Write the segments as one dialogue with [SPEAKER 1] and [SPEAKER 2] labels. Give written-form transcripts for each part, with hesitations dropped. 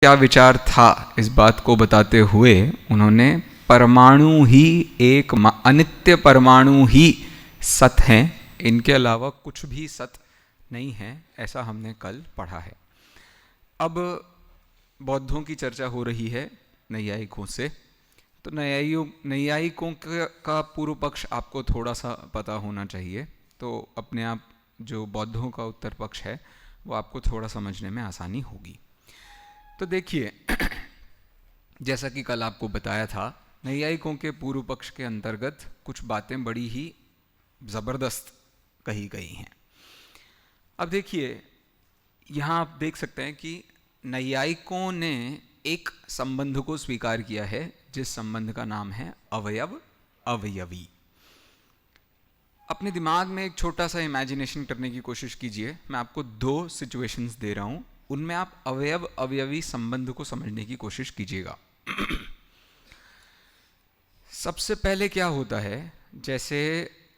[SPEAKER 1] क्या विचार था इस बात को बताते हुए उन्होंने परमाणु ही एक अनित्य परमाणु ही सत हैं, इनके अलावा कुछ भी सत नहीं है, ऐसा हमने कल पढ़ा है। अब बौद्धों की चर्चा हो रही है नैयायिकों से, तो नैयायिकों का पूर्व पक्ष आपको थोड़ा सा पता होना चाहिए, तो अपने आप जो बौद्धों का उत्तर पक्ष है वो आपको थोड़ा समझने में आसानी होगी। तो देखिए, जैसा कि कल आपको बताया था, नैयायिकों के पूर्व पक्ष के अंतर्गत कुछ बातें बड़ी ही ज़बरदस्त कही गई हैं। अब देखिए, यहाँ आप देख सकते हैं कि नैयायिकों ने एक संबंध को स्वीकार किया है, जिस संबंध का नाम है अवयव अवयवी। अपने दिमाग में एक छोटा सा इमेजिनेशन करने की कोशिश कीजिए। मैं आपको दो सिचुएशंस दे रहा हूँ, उनमें आप अवयव अवयवी संबंध को समझने की कोशिश कीजिएगा। सबसे पहले क्या होता है, जैसे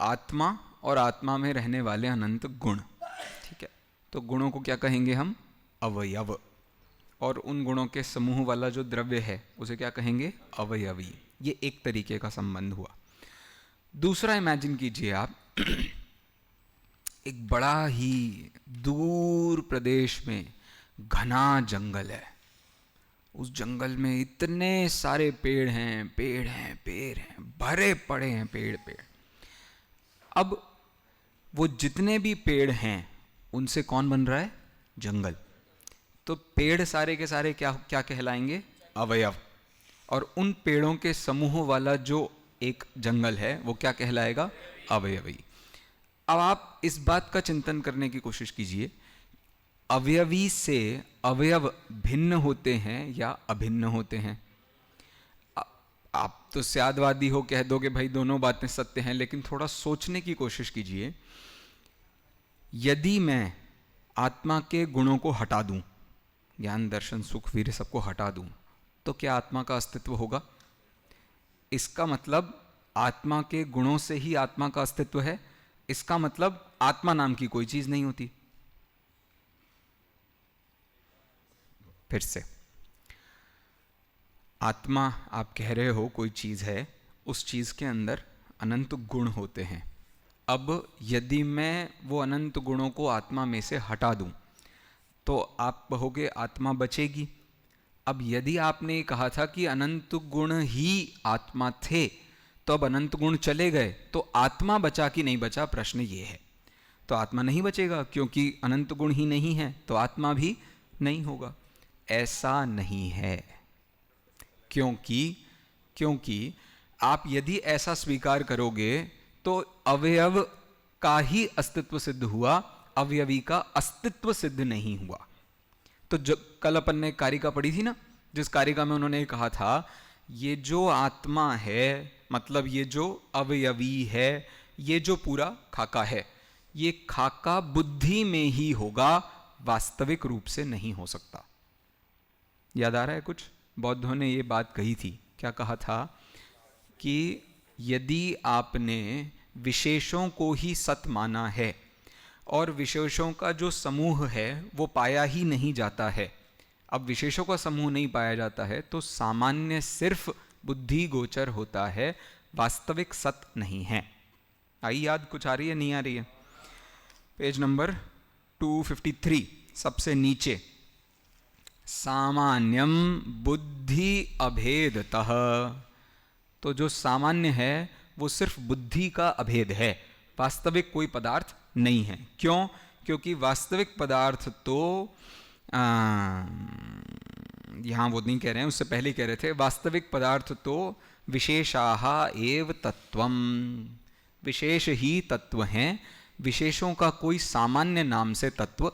[SPEAKER 1] आत्मा और आत्मा में रहने वाले अनंत गुण, ठीक है, तो गुणों को क्या कहेंगे हम? अवयव। और उन गुणों के समूह वाला जो द्रव्य है उसे क्या कहेंगे? अवयवी। ये एक तरीके का संबंध हुआ। दूसरा इमेजिन कीजिए आप, एक बड़ा ही दूर प्रदेश में घना जंगल है। उस जंगल में इतने सारे पेड़ हैं, पेड़ हैं, पेड़ हैं, भरे पड़े हैं पेड़ पेड़। अब वो जितने भी पेड़ हैं उनसे कौन बन रहा है? जंगल। तो पेड़ सारे के सारे क्या क्या कहलाएंगे? अवयव। और उन पेड़ों के समूह वाला जो एक जंगल है वो क्या कहलाएगा? अवयवी। अब आप इस बात का चिंतन करने की कोशिश कीजिए, अवयवी से अवयव भिन्न होते हैं या अभिन्न होते हैं? आप तो स्यादवादी हो, कह दोगे भाई दोनों बातें सत्य हैं, लेकिन थोड़ा सोचने की कोशिश कीजिए। यदि मैं आत्मा के गुणों को हटा दूं, ज्ञान दर्शन सुख वीर्य सबको हटा दूं, तो क्या आत्मा का अस्तित्व होगा? इसका मतलब आत्मा के गुणों से ही आत्मा का अस्तित्व है। इसका मतलब आत्मा नाम की कोई चीज नहीं होती। फिर से, आत्मा आप कह रहे हो कोई चीज है, उस चीज के अंदर अनंत गुण होते हैं। अब यदि मैं वो अनंत गुणों को आत्मा में से हटा दूं तो आप कहोगे आत्मा बचेगी। अब यदि आपने कहा था कि अनंत गुण ही आत्मा थे, तो अब अनंत गुण चले गए, तो आत्मा बचा कि नहीं बचा, प्रश्न ये है। तो आत्मा नहीं बचेगा, क्योंकि अनंत गुण ही नहीं है, तो आत्मा भी नहीं होगा। ऐसा नहीं है। क्योंकि क्योंकि आप यदि ऐसा स्वीकार करोगे तो अवयव का ही अस्तित्व सिद्ध हुआ, अवयवी का अस्तित्व सिद्ध नहीं हुआ। तो जो कल अपन ने कारिका पढ़ी थी ना, जिस कारिका में उन्होंने कहा था ये जो आत्मा है, मतलब ये जो अवयवी है, ये जो पूरा खाका है, ये खाका बुद्धि में ही होगा, वास्तविक रूप से नहीं हो सकता। याद आ रहा है कुछ? बौद्धों ने ये बात कही थी। क्या कहा था? कि यदि आपने विशेषों को ही सत माना है और विशेषों का जो समूह है वो पाया ही नहीं जाता है, अब विशेषों का समूह नहीं पाया जाता है तो सामान्य सिर्फ बुद्धि गोचर होता है, वास्तविक सत नहीं है। आई याद? कुछ आ रही है, नहीं आ रही है? पेज नंबर 253 सबसे नीचे, सामान्यम बुद्धि अभेदतः। तो जो सामान्य है वो सिर्फ बुद्धि का अभेद है, वास्तविक कोई पदार्थ नहीं है। क्यों? क्योंकि वास्तविक पदार्थ तो यहाँ वो नहीं कह रहे हैं, उससे पहले कह रहे थे, वास्तविक पदार्थ तो विशेषाः एव तत्वम, विशेष ही तत्व हैं, विशेषों का कोई सामान्य नाम से तत्व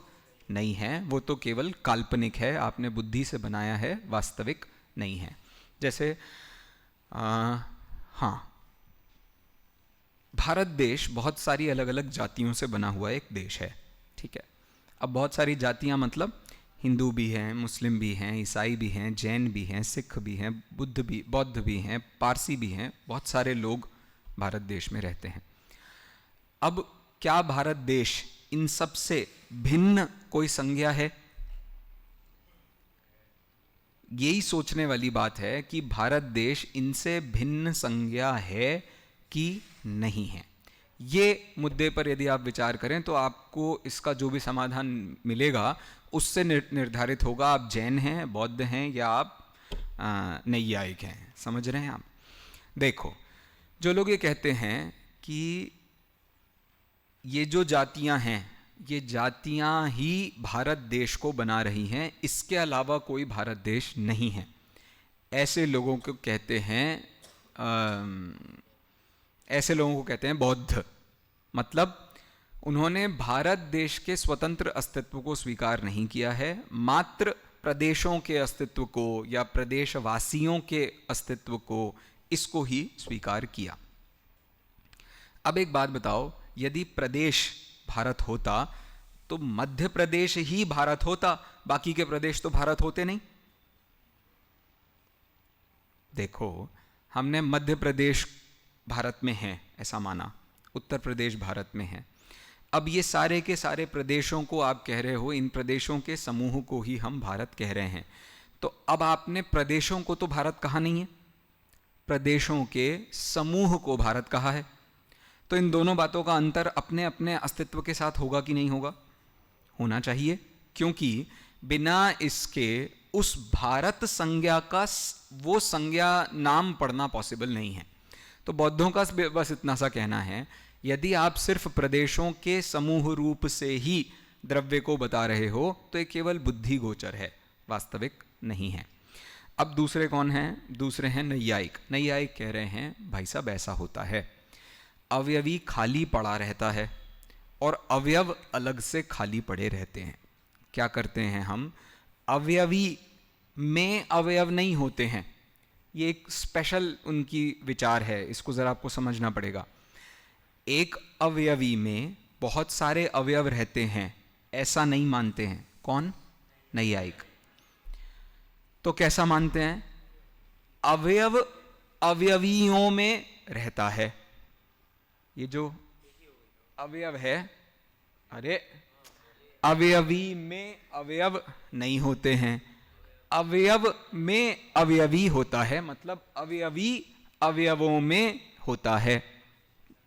[SPEAKER 1] नहीं है, वो तो केवल काल्पनिक है, आपने बुद्धि से बनाया है, वास्तविक नहीं है। जैसे हाँ, भारत देश बहुत सारी अलग अलग जातियों से बना हुआ एक देश है, ठीक है। अब बहुत सारी जातियां मतलब हिंदू भी हैं, मुस्लिम भी हैं, ईसाई भी हैं, जैन भी हैं, सिख भी हैं, बौद्ध भी हैं, पारसी भी हैं, बहुत सारे लोग भारत देश में रहते हैं। अब क्या भारत देश इन सब से भिन्न कोई संज्ञा है? यही सोचने वाली बात है कि भारत देश इनसे भिन्न संज्ञा है कि नहीं है। ये मुद्दे पर यदि आप विचार करें तो आपको इसका जो भी समाधान मिलेगा उससे निर्धारित होगा आप जैन हैं, बौद्ध हैं, या आप नैयायिक हैं। समझ रहे हैं आप? देखो, जो लोग ये कहते हैं कि ये जो जातियां हैं, ये जातियां ही भारत देश को बना रही हैं, इसके अलावा कोई भारत देश नहीं है, ऐसे लोगों को कहते हैं बौद्ध। मतलब उन्होंने भारत देश के स्वतंत्र अस्तित्व को स्वीकार नहीं किया है, मात्र प्रदेशों के अस्तित्व को या प्रदेशवासियों के अस्तित्व को, इसको ही स्वीकार किया। अब एक बात बताओ, यदि प्रदेश भारत होता तो मध्य प्रदेश ही भारत होता, बाकी के प्रदेश तो भारत होते नहीं। देखो, हमने मध्य प्रदेश भारत में है ऐसा माना, उत्तर प्रदेश भारत में है। अब ये सारे के सारे प्रदेशों को आप कह रहे हो, इन प्रदेशों के समूह को ही हम भारत कह रहे हैं। तो अब आपने प्रदेशों को तो भारत कहा नहीं है, प्रदेशों के समूह को भारत कहा है। तो इन दोनों बातों का अंतर अपने अपने अस्तित्व के साथ होगा कि नहीं होगा? होना चाहिए, क्योंकि बिना इसके उस भारत संज्ञा का वो संज्ञा नाम पढ़ना पॉसिबल नहीं है। तो बौद्धों का बस इतना सा कहना है, यदि आप सिर्फ प्रदेशों के समूह रूप से ही द्रव्य को बता रहे हो तो ये केवल बुद्धि गोचर है, वास्तविक नहीं है। अब दूसरे कौन हैं? दूसरे हैं नैयायिक। नैयायिक कह रहे हैं भाई साहब ऐसा होता है, अवयवी खाली पड़ा रहता है और अवयव अलग से खाली पड़े रहते हैं। क्या करते हैं हम? अवयवी में अवयव नहीं होते हैं। ये एक स्पेशल उनकी विचार है, इसको ज़रा आपको समझना पड़ेगा। एक अवयवी में बहुत सारे अवयव रहते हैं, ऐसा नहीं मानते हैं। कौन? नैयायिक। तो कैसा मानते हैं? अवयव अवयवियों में रहता है। ये जो अवयव है, अरे अवयवी में अवयव नहीं होते हैं, अवयव में अवयवी होता है, मतलब अवयवी अवयवों में होता है।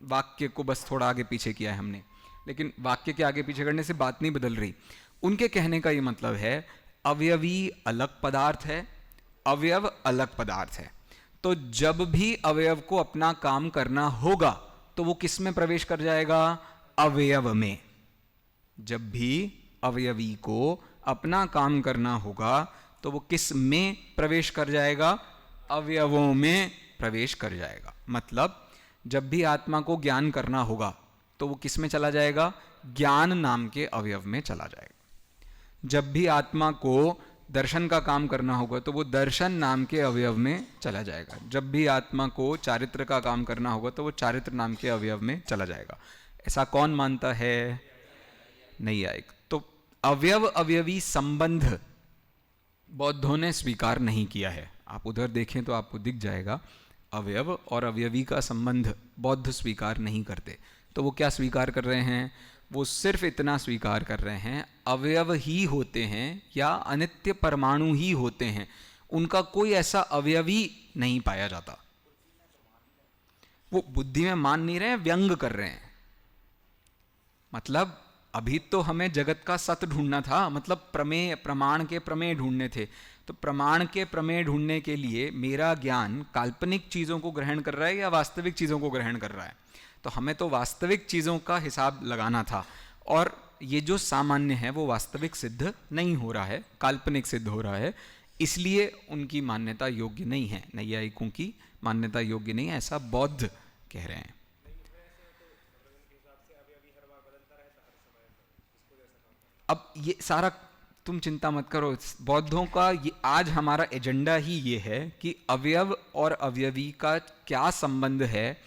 [SPEAKER 1] वाक्य को बस थोड़ा आगे पीछे किया है हमने, लेकिन वाक्य के आगे पीछे करने से बात नहीं बदल रही। उनके कहने का ये मतलब है अवयवी अलग पदार्थ है, अवयव अलग पदार्थ है। तो जब भी अवयव को अपना काम करना होगा तो वो किस में प्रवेश कर जाएगा? अवयव में। जब भी अवयवी को अपना काम करना होगा तो वो किस में प्रवेश कर जाएगा? अवयवों में प्रवेश कर जाएगा। मतलब जब भी आत्मा को ज्ञान करना होगा तो वो किस में चला जाएगा? ज्ञान नाम के अवयव में चला जाएगा। जब भी आत्मा को दर्शन का काम करना होगा तो वो दर्शन नाम के अवयव में चला जाएगा। जब भी आत्मा को चारित्र का काम करना होगा तो वो चारित्र नाम के अवयव में चला जाएगा। ऐसा कौन मानता है? नैयायिक। तो अवयव अवयवी संबंध बौद्धों ने स्वीकार नहीं किया है। आप उधर देखें तो आपको दिख जाएगा, अवयव और अवयवी का संबंध बौद्ध स्वीकार नहीं करते। तो वो क्या स्वीकार कर रहे हैं? वो सिर्फ इतना स्वीकार कर रहे हैं अवयव ही होते हैं या अनित्य परमाणु ही होते हैं, उनका कोई ऐसा अवयवी नहीं पाया जाता। वो बुद्धि में मान नहीं रहे हैं, व्यंग कर रहे हैं। मतलब अभी तो हमें जगत का सत्य ढूंढना था, मतलब प्रमेय, प्रमाण के प्रमेय ढूंढने थे। तो प्रमाण के प्रमेय ढूंढने के लिए मेरा ज्ञान काल्पनिक चीज़ों को ग्रहण कर रहा है या वास्तविक चीज़ों को ग्रहण कर रहा है? तो हमें तो वास्तविक चीज़ों का हिसाब लगाना था, और ये जो सामान्य है वो वास्तविक सिद्ध नहीं हो रहा है, काल्पनिक सिद्ध हो रहा है। इसलिए उनकी मान्यता योग्य नहीं है, नैयायिकों की मान्यता योग्य नहीं है, ऐसा बौद्ध कह रहे हैं। अब ये सारा तुम चिंता मत करो, बौद्धों का ये आज हमारा एजेंडा ही ये है कि अवयव और अवयवी का क्या संबंध है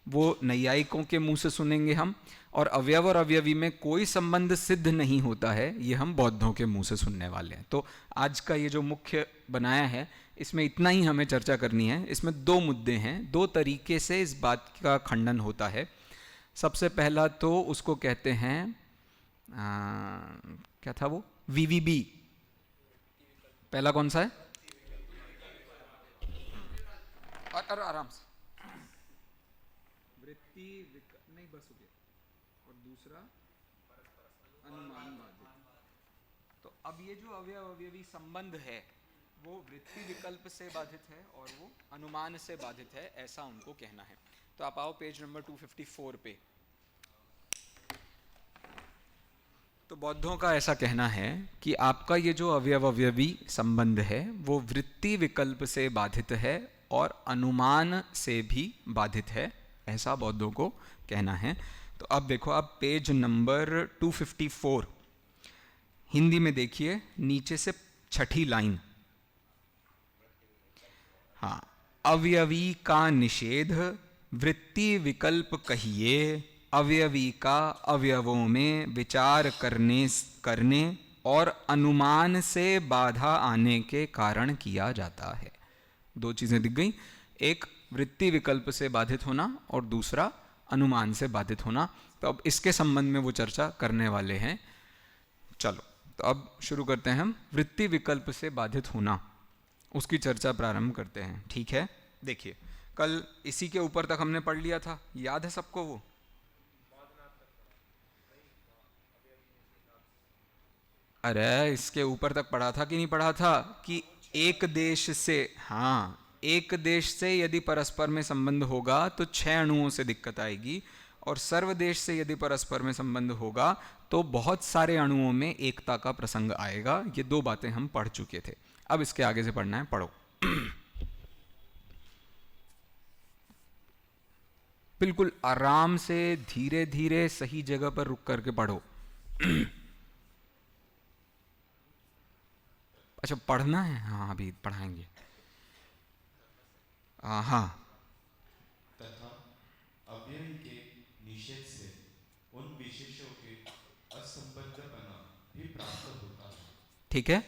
[SPEAKER 1] वो नैयायिकों के मुंह से सुनेंगे हम, और अवयव और अवयवी में कोई संबंध सिद्ध नहीं होता है ये हम बौद्धों के मुंह से सुनने वाले हैं। तो आज का ये जो मुख्य बनाया है इसमें इतना ही हमें चर्चा करनी है। इसमें दो मुद्दे हैं, दो तरीके से इस बात का खंडन होता है। सबसे पहला तो उसको कहते हैं क्या था वो? वीवीबी। पहला कौन सा है? और आराम से। वृत्ति नहीं, बस हो गया। और दूसरा अनुमान बाधित। तो अब ये जो अवयव अवयवी संबंध है वो वृत्ति विकल्प से बाधित है और वो अनुमान से बाधित है, ऐसा उनको कहना है। तो आप आओ पेज नंबर 254 पे। तो बौद्धों का ऐसा कहना है कि आपका ये जो अवयव अवयवी संबंध है वो वृत्ति विकल्प से बाधित है और अनुमान से भी बाधित है, ऐसा बौद्धों को कहना है। तो अब देखो, आप पेज नंबर 254 हिंदी में देखिए, नीचे से छठी लाइन। हाँ, अवयवी का निषेध वृत्ति विकल्प कहिए, अवयवी का अवयवों में विचार करने और अनुमान से बाधा आने के कारण किया जाता है। दो चीजें दिख गई, एक वृत्ति विकल्प से बाधित होना और दूसरा अनुमान से बाधित होना। तो अब इसके संबंध में वो चर्चा करने वाले हैं। चलो, तो अब शुरू करते हैं हम वृत्ति विकल्प से बाधित होना, उसकी चर्चा प्रारंभ करते हैं। ठीक है, देखिए कल इसी के ऊपर तक हमने पढ़ लिया था, याद है सबको वो? अरे इसके ऊपर तक पढ़ा था कि नहीं पढ़ा था कि एक देश से, हाँ, एक देश से यदि परस्पर में संबंध होगा तो 6 अणुओं से दिक्कत आएगी, और सर्वदेश से यदि परस्पर में संबंध होगा तो बहुत सारे अणुओं में एकता का प्रसंग आएगा। ये दो बातें हम पढ़ चुके थे। अब इसके आगे से पढ़ना है, पढ़ो। बिल्कुल आराम से, धीरे धीरे, सही जगह पर रुक करके पढ़ो। अच्छा, पढ़ना है? हाँ, अभी पढ़ाएंगे। हाँ।
[SPEAKER 2] तथा अव्ययी के निषेध से उन विशेषों के असंबद्धपना भी प्राप्त होता है।
[SPEAKER 1] ठीक है,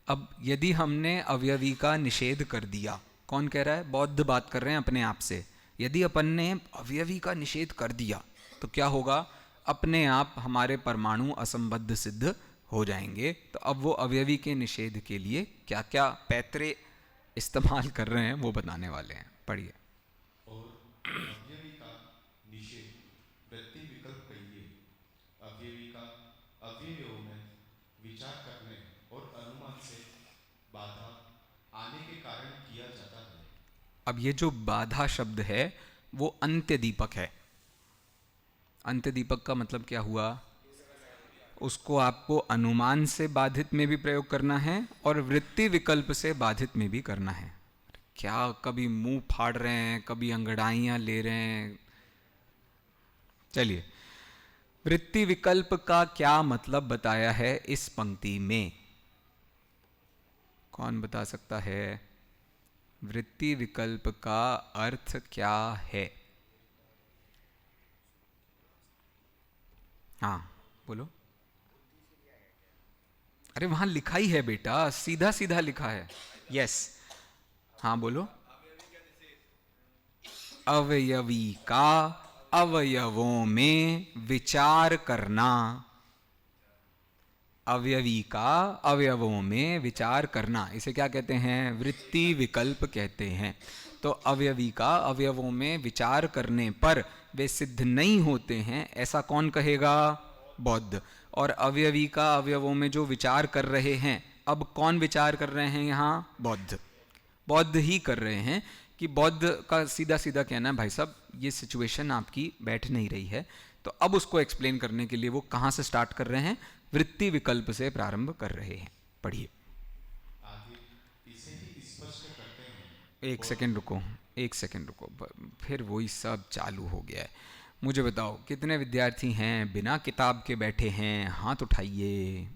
[SPEAKER 1] अब यदि हमने अवयवी का निषेध कर दिया, कौन कह रहा है? बौद्ध बात कर रहे हैं अपने आप से। यदि अपन ने अवयवी का निषेध कर दिया तो क्या होगा? अपने आप हमारे परमाणु असंबद्ध सिद्ध हो जाएंगे। तो अब वो अवयवी के निषेध के लिए क्या क्या पैतरे इस्तेमाल कर रहे हैं वो बताने वाले हैं। पढ़िए।
[SPEAKER 2] और अव्ययी का निषेध वृत्ति विकल्प कहिए, अव्ययी का अव्ययों में विचार करने और अनुमान से बाधा आने के कारण किया जाता है।
[SPEAKER 1] अब ये जो बाधा शब्द है वो अंत्य दीपक है। अंत्य दीपक का मतलब क्या हुआ? उसको आपको अनुमान से बाधित में भी प्रयोग करना है और वृत्ति विकल्प से बाधित में भी करना है। क्या कभी मुंह फाड़ रहे हैं, कभी अंगड़ाइयां ले रहे हैं। चलिए, वृत्ति विकल्प का क्या मतलब बताया है इस पंक्ति में? कौन बता सकता है? वृत्ति विकल्प का अर्थ क्या है? हाँ, बोलो। अरे वहां लिखा ही है बेटा, सीधा सीधा लिखा है। यस, हाँ बोलो। अवयवी का अवयवों में विचार करना। अवयवी का अवयवों में विचार करना, इसे क्या कहते हैं? वृत्ति विकल्प कहते हैं। तो अवयवी का अवयवों में विचार करने पर वे सिद्ध नहीं होते हैं, ऐसा कौन कहेगा? बौद्ध। और अवयवी का अवयवों में जो विचार कर रहे हैं, अब कौन विचार कर रहे हैं यहाँ? बौद्ध। बौद्ध ही कर रहे हैं। कि बौद्ध का सीधा सीधा कहना है, भाई साहब ये सिचुएशन आपकी बैठ नहीं रही है। तो अब उसको एक्सप्लेन करने के लिए वो कहाँ से स्टार्ट कर रहे हैं? वृत्ति विकल्प से प्रारंभ कर रहे हैं। पढ़िए।
[SPEAKER 2] आगे इसे ही स्पष्ट करते हैं।
[SPEAKER 1] एक
[SPEAKER 2] और
[SPEAKER 1] सेकंड रुको, एक सेकंड रुको, फिर वही सब चालू हो गया है। मुझे बताओ, कितने विद्यार्थी हैं बिना किताब के बैठे हैं? हाथ उठाइए।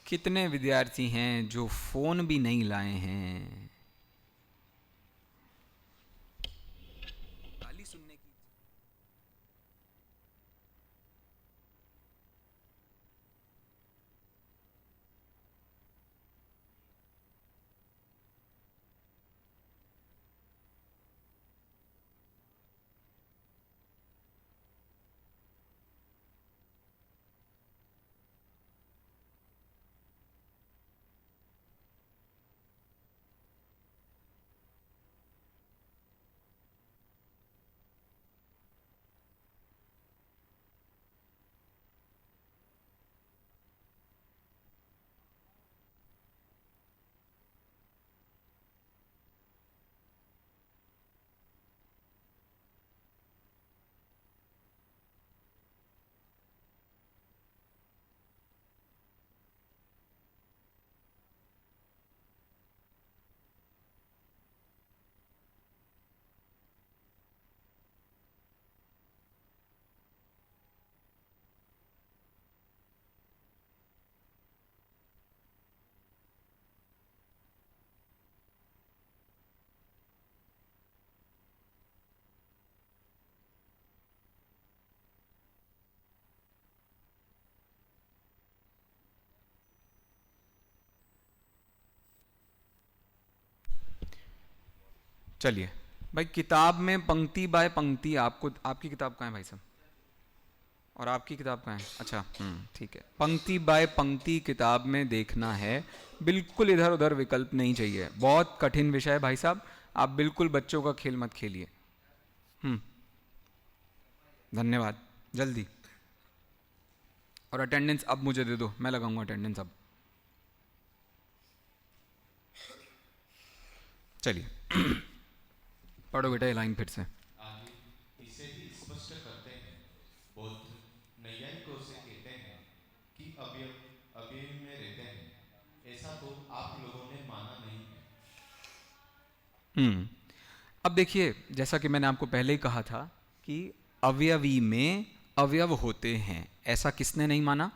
[SPEAKER 1] कितने विद्यार्थी हैं जो फोन भी नहीं लाए हैं? गाली सुनने की। चलिए भाई, किताब में पंक्ति बाय पंक्ति आपको, आपकी किताब कहाँ है भाई साहब, और आपकी किताब कहाँ है? अच्छा, ठीक है। पंक्ति बाय पंक्ति किताब में देखना है, बिल्कुल इधर उधर विकल्प नहीं चाहिए। बहुत कठिन विषय है भाई साहब, आप बिल्कुल बच्चों का खेल मत खेलिए। धन्यवाद, जल्दी। और अटेंडेंस अब मुझे दे दो, मैं लगाऊंगा अटेंडेंस अब। चलिए पढ़ो बेटा ये लाइन फिर से।
[SPEAKER 2] आगे इसे भी स्पष्ट करते हैं, बौद्ध नैयायिकों से कहते हैं कि अवयव अवयव में रहते हैं, ऐसा तो आप लोगों ने माना नहीं है।
[SPEAKER 1] अब देखिए, जैसा कि मैंने आपको पहले ही कहा था कि अवयवी में अवयव होते हैं, ऐसा किसने नहीं माना?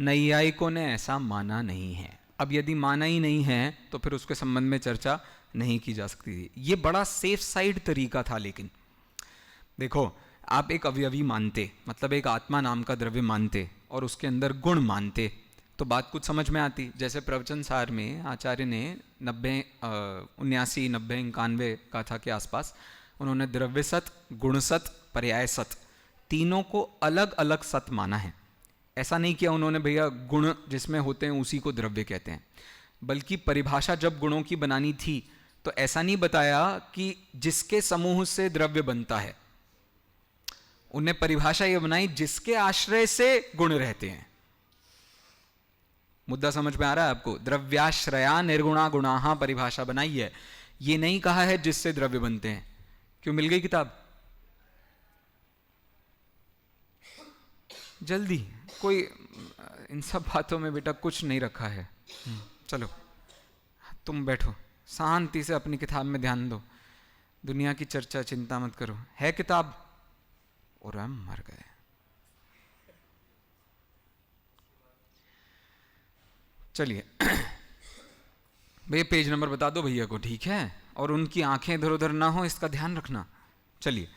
[SPEAKER 1] नैयायिकों ने ऐसा माना नहीं है। अब यदि माना ही नहीं है तो फिर उसके संबंध में चर्चा नहीं की जा सकती थी। ये बड़ा सेफ साइड तरीका था। लेकिन देखो, आप एक अवयवी मानते, मतलब एक आत्मा नाम का द्रव्य मानते और उसके अंदर गुण मानते, तो बात कुछ समझ में आती। जैसे प्रवचन सार में आचार्य ने 89 गाथा के आसपास उन्होंने द्रव्य सत, गुण सत, पर्याय सत तीनों को अलग अलग सत माना है। ऐसा नहीं किया उन्होंने भैया गुण जिसमें होते हैं उसी को द्रव्य कहते हैं, बल्कि परिभाषा जब गुणों की बनानी थी तो ऐसा नहीं बताया कि जिसके समूह से द्रव्य बनता है। उन्हें परिभाषा यह बनाई जिसके आश्रय से गुण रहते हैं। मुद्दा समझ में आ रहा है आपको? द्रव्याश्रया निर्गुणा गुणाहा परिभाषा बनाई है। ये नहीं कहा है जिससे द्रव्य बनते हैं। क्यों? मिल गई किताब? जल्दी, कोई इन सब बातों में बेटा कुछ नहीं रखा है। चलो तुम बैठो, शांति से अपनी किताब में ध्यान दो, दुनिया की चर्चा चिंता मत करो। है किताब? और हम मर गए। चलिए भैया पेज नंबर बता दो भैया को, ठीक है? और उनकी आंखें इधर उधर ना हो, इसका ध्यान रखना। चलिए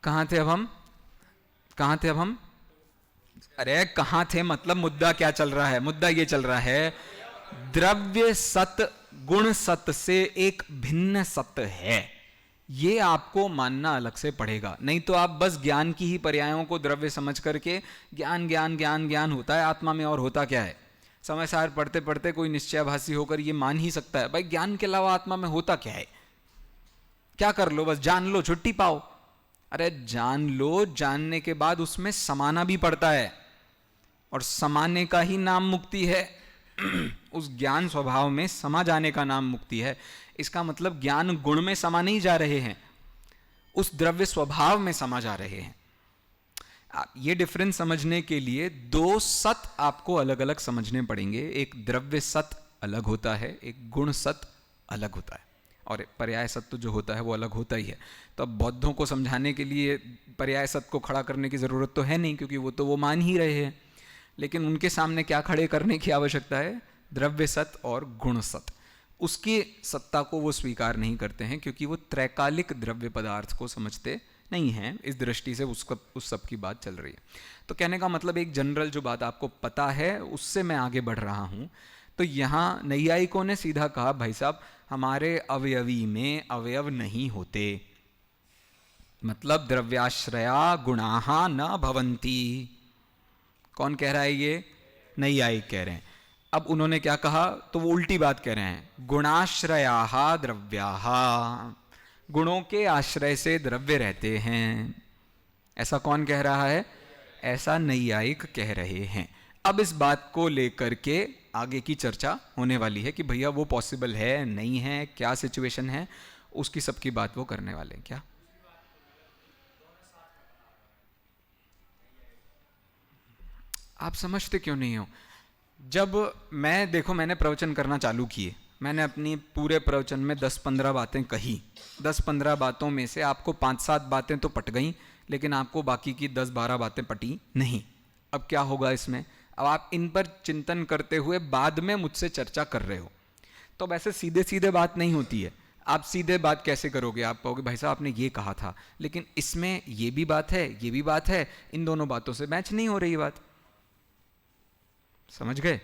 [SPEAKER 1] कहाँ थे अब हम? कहाँ थे अब हम? अरे कहाँ थे मतलब मुद्दा क्या चल रहा है? मुद्दा ये चल रहा है द्रव्य सत गुण सत से एक भिन्न सत्य है। ये आपको मानना अलग से पड़ेगा, नहीं तो आप बस ज्ञान की ही पर्यायों को द्रव्य समझ करके ज्ञान ज्ञान ज्ञान ज्ञान होता है आत्मा में, और होता क्या है? समय सार पढ़ते पढ़ते कोई निश्चयभासी होकर ये मान ही सकता है भाई ज्ञान के अलावा आत्मा में होता क्या है। क्या कर लो? बस जान लो, छुट्टी पाओ। अरे जान लो, जानने के बाद उसमें समाना भी पड़ता है, और समाने का ही नाम मुक्ति है। उस ज्ञान स्वभाव में समा जाने का नाम मुक्ति है। इसका मतलब ज्ञान गुण में समा नहीं जा रहे हैं, उस द्रव्य स्वभाव में समा जा रहे हैं। ये डिफरेंस समझने के लिए दो सत आपको अलग अलग समझने पड़ेंगे। एक द्रव्य सत अलग होता है, एक गुण सत अलग होता है, और पर्याय सत्य जो होता है वो अलग होता ही है। तो अब बौद्धों को समझाने के लिए पर्याय सत्य को खड़ा करने की ज़रूरत तो है नहीं, क्योंकि वो तो वो मान ही रहे हैं। लेकिन उनके सामने क्या खड़े करने की आवश्यकता है? द्रव्य सत्य और गुण सत्य। उसकी सत्ता को वो स्वीकार नहीं करते हैं, क्योंकि वो त्रैकालिक द्रव्य पदार्थ को समझते नहीं हैं। इस दृष्टि से उस सब की बात चल रही है। तो कहने का मतलब एक जनरल जो बात आपको पता है उससे मैं आगे बढ़ रहा हूँ। तो यहाँ नैयायिकों ने सीधा कहा भाई साहब हमारे अवयवी में अवयव नहीं होते, मतलब द्रव्याश्रया गुणाहा न भवंती। कौन कह रहा है ये? नैयायिक कह रहे हैं। अब उन्होंने क्या कहा? तो वो उल्टी बात कह रहे हैं, गुणाश्रया द्रव्याहा, गुणों के आश्रय से द्रव्य रहते हैं। ऐसा कौन कह रहा है? ऐसा नैयायिक कह रहे हैं। अब इस बात को लेकर के आगे की चर्चा होने वाली है कि भैया वो पॉसिबल है नहीं है, क्या सिचुएशन है, उसकी सबकी बात वो करने वाले हैं। क्या आप समझते क्यों नहीं हो? जब मैं, देखो मैंने प्रवचन करना चालू किए, मैंने अपनी पूरे प्रवचन में 10-15 बातें कही। 10-15 बातों में से आपको 5-7 बातें तो पट गई, लेकिन आपको बाकी की 10-12 बातें पटी नहीं। अब क्या होगा इसमें? अब आप इन पर चिंतन करते हुए बाद में मुझसे चर्चा कर रहे हो, तो वैसे सीधे सीधे बात नहीं होती है। आप सीधे बात कैसे करोगे? आप कहोगे भाई साहब आपने ये कहा था, लेकिन इसमें ये भी बात है, ये भी बात है, इन दोनों बातों से मैच नहीं हो रही बात। समझ गए?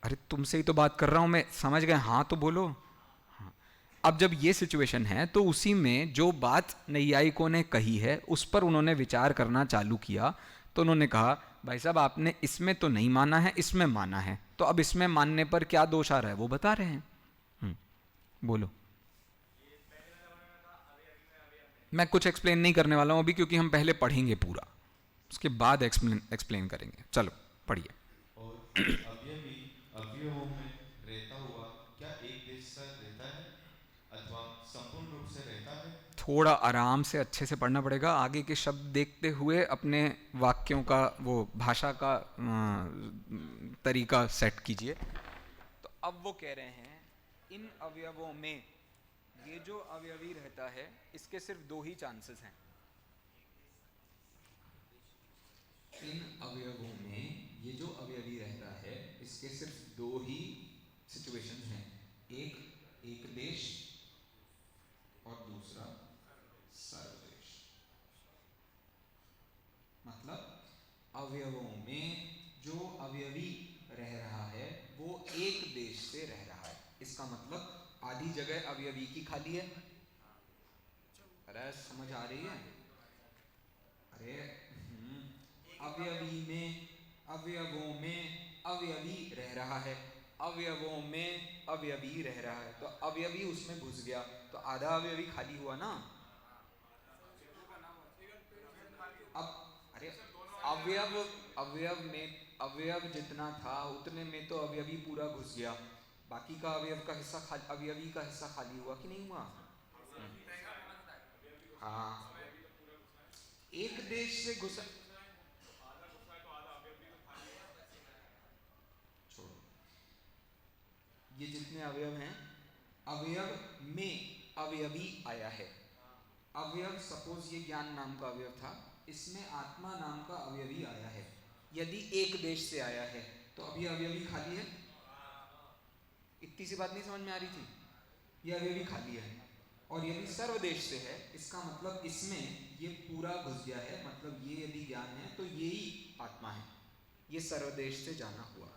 [SPEAKER 1] अरे तुमसे ही तो बात कर रहा हूं मैं। समझ गए? हाँ तो बोलो। हाँ, अब जब ये सिचुएशन है तो उसी में जो बात नैयायिकों ने कही है उस पर उन्होंने विचार करना चालू किया। तो उन्होंने कहा भाई साहब आपने इसमें तो नहीं माना है, इसमें माना है, तो अब इसमें मानने पर क्या दोष आ रहा है वो बता रहे हैं। बोलो। मैं कुछ एक्सप्लेन नहीं करने वाला हूं अभी, क्योंकि हम पहले पढ़ेंगे पूरा, उसके बाद एक्सप्लेन करेंगे। चलो पढ़िए।
[SPEAKER 2] और अवयवी अवयवों में रहता हुआ क्या एक देश से रहता है अथवा संपूर्ण रूप से रहता है?
[SPEAKER 1] थोड़ा आराम से अच्छे से पढ़ना पड़ेगा, आगे के शब्द देखते हुए अपने वाक्यों का वो भाषा का तरीका सेट कीजिए। तो अब वो कह रहे हैं इन अवयवों में ये जो अवयवी रहता है इसके सिर्फ दो ही चांसेस हैं। इन अवयवों में ये जो अवयवी रहता है इसके सिर्फ दो ही सिचुएशन हैं, एक देश और दूसरा सर्वदेश। मतलब अवयवों में जो अवयवी रह रहा है वो एक देश से रह रहा है, इसका मतलब आधी जगह अवयवी की खाली है। अरे समझ आ रही है? अरे अवयवी में अवयवों में अवयवी रह रहा है, अवयवों में अवयवी रह रहा है, तो अवयवी उसमें घुस गया तो आधा अवयवी खाली हुआ ना। अब अरे अवयव जितना था उतने में तो अवयवी पूरा घुस गया, बाकी का अवयवी का हिस्सा खाली हुआ कि नहीं हुआ? हाँ, एक देश से घुसा। छोड़ो, ये जितने अवयव हैं, अवयव में अवयवी आया है। अवयव सपोज ये ज्ञान नाम का अवयव था, इसमें आत्मा नाम का अवयवी आया है। यदि एक देश से आया है तो अब ये अवयवी खाली है। इतनी सी बात नहीं समझ में आ रही थी? ये अवयवी खाली है। और यदि सर्वदेश से है इसका मतलब इसमें ये पूरा घुस गया है, मतलब ये यदि ज्ञान है तो ये ही आत्मा है, ये सर्वदेश से जाना हुआ।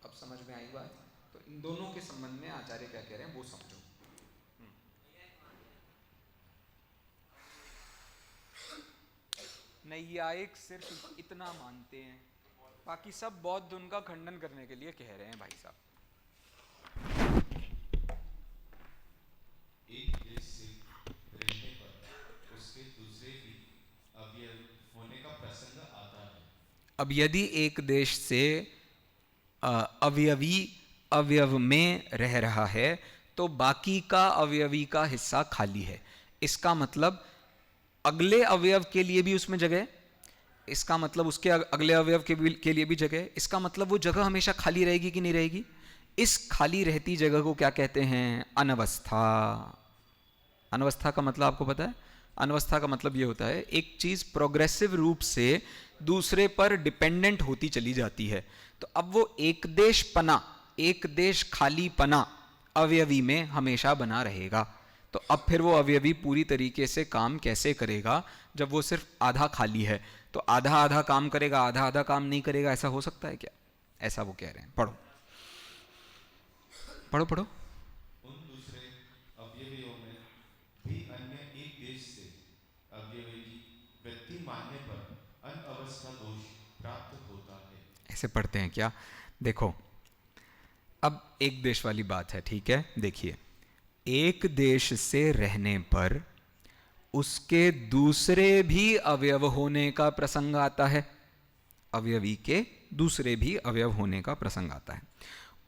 [SPEAKER 1] अब समझ में आई बात? तो इन दोनों के संबंध में आचार्य क्या कह रहे हैं वो समझो। नैयायिक सिर्फ इतना मानते हैं, बाकी सब बौद्ध उनका खंडन करने के लिए कह रहे हैं भाई साहब।
[SPEAKER 2] एक देश से रहने पर उसके दूसरे भी अवयव होने का प्रसंग आता है।
[SPEAKER 1] अब यदि एक देश से अवयवी अवयव में रह रहा है तो बाकी का अवयवी का हिस्सा खाली है, इसका मतलब अगले अवयव के लिए भी उसमें जगह, इसका मतलब उसके अगले अवयव के लिए भी जगह, इसका मतलब वो जगह हमेशा खाली रहेगी कि नहीं रहेगी? इस खाली रहती जगह को क्या कहते हैं? अनवस्था। अनवस्था का मतलब आपको पता है? अनवस्था का मतलब ये होता है एक चीज प्रोग्रेसिव रूप से दूसरे पर डिपेंडेंट होती चली जाती है। तो अब वो एक देश पना, एक देश खाली पना अवयवी में हमेशा बना रहेगा। तो अब फिर वो अवयवी पूरी तरीके से काम कैसे करेगा जब वो सिर्फ आधा खाली है? तो आधा आधा काम करेगा, आधा आधा काम नहीं करेगा, ऐसा हो सकता है क्या? ऐसा वो कह रहे हैं। पढ़ो पढ़ो पढ़ो।
[SPEAKER 2] उन दूसरे अवयवियों में भी अन्य एक देश से अवयवी व्यक्ति मानने पर अनवस्था दोष प्राप्त होता है।
[SPEAKER 1] ऐसे पढ़ते हैं क्या? देखो, अब एक देश वाली बात है, ठीक है? देखिए, एक देश से रहने पर उसके दूसरे भी अवयव होने का प्रसंग आता है, अवयवी के दूसरे भी अवयव होने का प्रसंग आता है।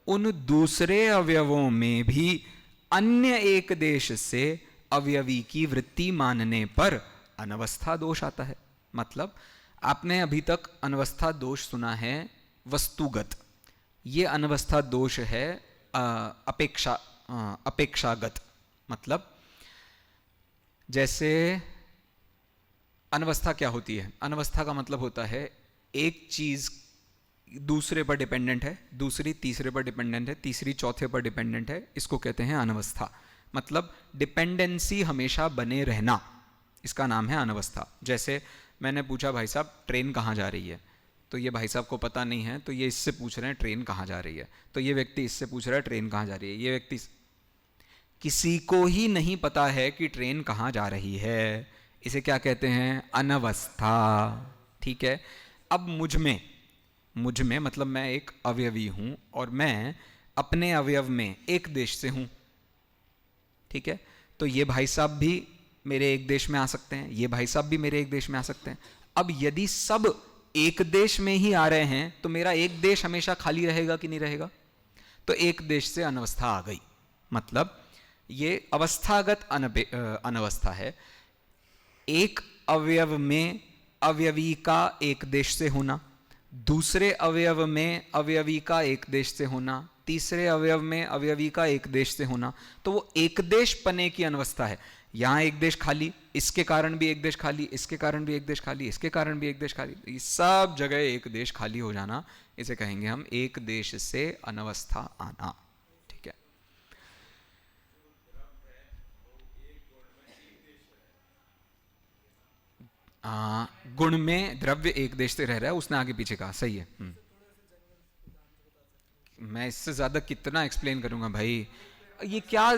[SPEAKER 1] उन दूसरे अवयवों में भी अन्य एक देश से अवयवी की वृत्ति मानने पर अनवस्था दोष आता है। मतलब आपने अभी तक अनवस्था दोष सुना है वस्तुगत, ये अनवस्था दोष है अपेक्षागत। मतलब जैसे अनवस्था क्या होती है? अनवस्था का मतलब होता है एक चीज दूसरे पर डिपेंडेंट है, दूसरी तीसरे पर डिपेंडेंट है, तीसरी चौथे पर डिपेंडेंट है, इसको कहते हैं अनवस्था। मतलब डिपेंडेंसी हमेशा बने रहना, इसका नाम है अनवस्था। जैसे मैंने पूछा भाई साहब ट्रेन कहाँ जा रही है, तो ये भाई साहब को पता नहीं है, तो ये इससे पूछ रहे हैं ट्रेन कहाँ जा रही है, तो ये व्यक्ति इससे पूछ रहा है ट्रेन कहाँ जा रही है, ये व्यक्ति किसी को ही नहीं पता है कि ट्रेन कहाँ जा रही है, इसे क्या कहते हैं? अनवस्था। ठीक है। अब मुझ में मतलब मैं एक अवयवी हूं और मैं अपने अवयव में एक देश से हूं। ठीक है। तो ये भाई साहब भी मेरे एक देश में आ सकते हैं, ये भाई साहब भी मेरे एक देश में आ सकते हैं। अब यदि सब एक देश में ही आ रहे हैं तो मेरा एक देश हमेशा खाली रहेगा कि नहीं रहेगा? तो एक देश से अनवस्था आ गई, मतलब ये अवस्थागत अनवस्था है। एक अवयव में अवयवी का एक देश से होना, दूसरे अवयव में अवयवी का एक देश से होना, तीसरे अवयव में अवयवी का एक देश से होना, तो वो एक देश पने की अनवस्था है। यहां एक देश खाली, इसके कारण भी एक देश खाली, इसके कारण भी एक देश खाली, इसके कारण भी एक देश खाली, ये सब जगह एक देश खाली हो जाना, इसे कहेंगे हम एक देश से अनवस्था आना। ठीक है। गुण में द्रव्य एक देश से रह रहा है, उसने आगे पीछे कहा, सही है। मैं इससे ज्यादा कितना एक्सप्लेन करूंगा भाई, ये क्या,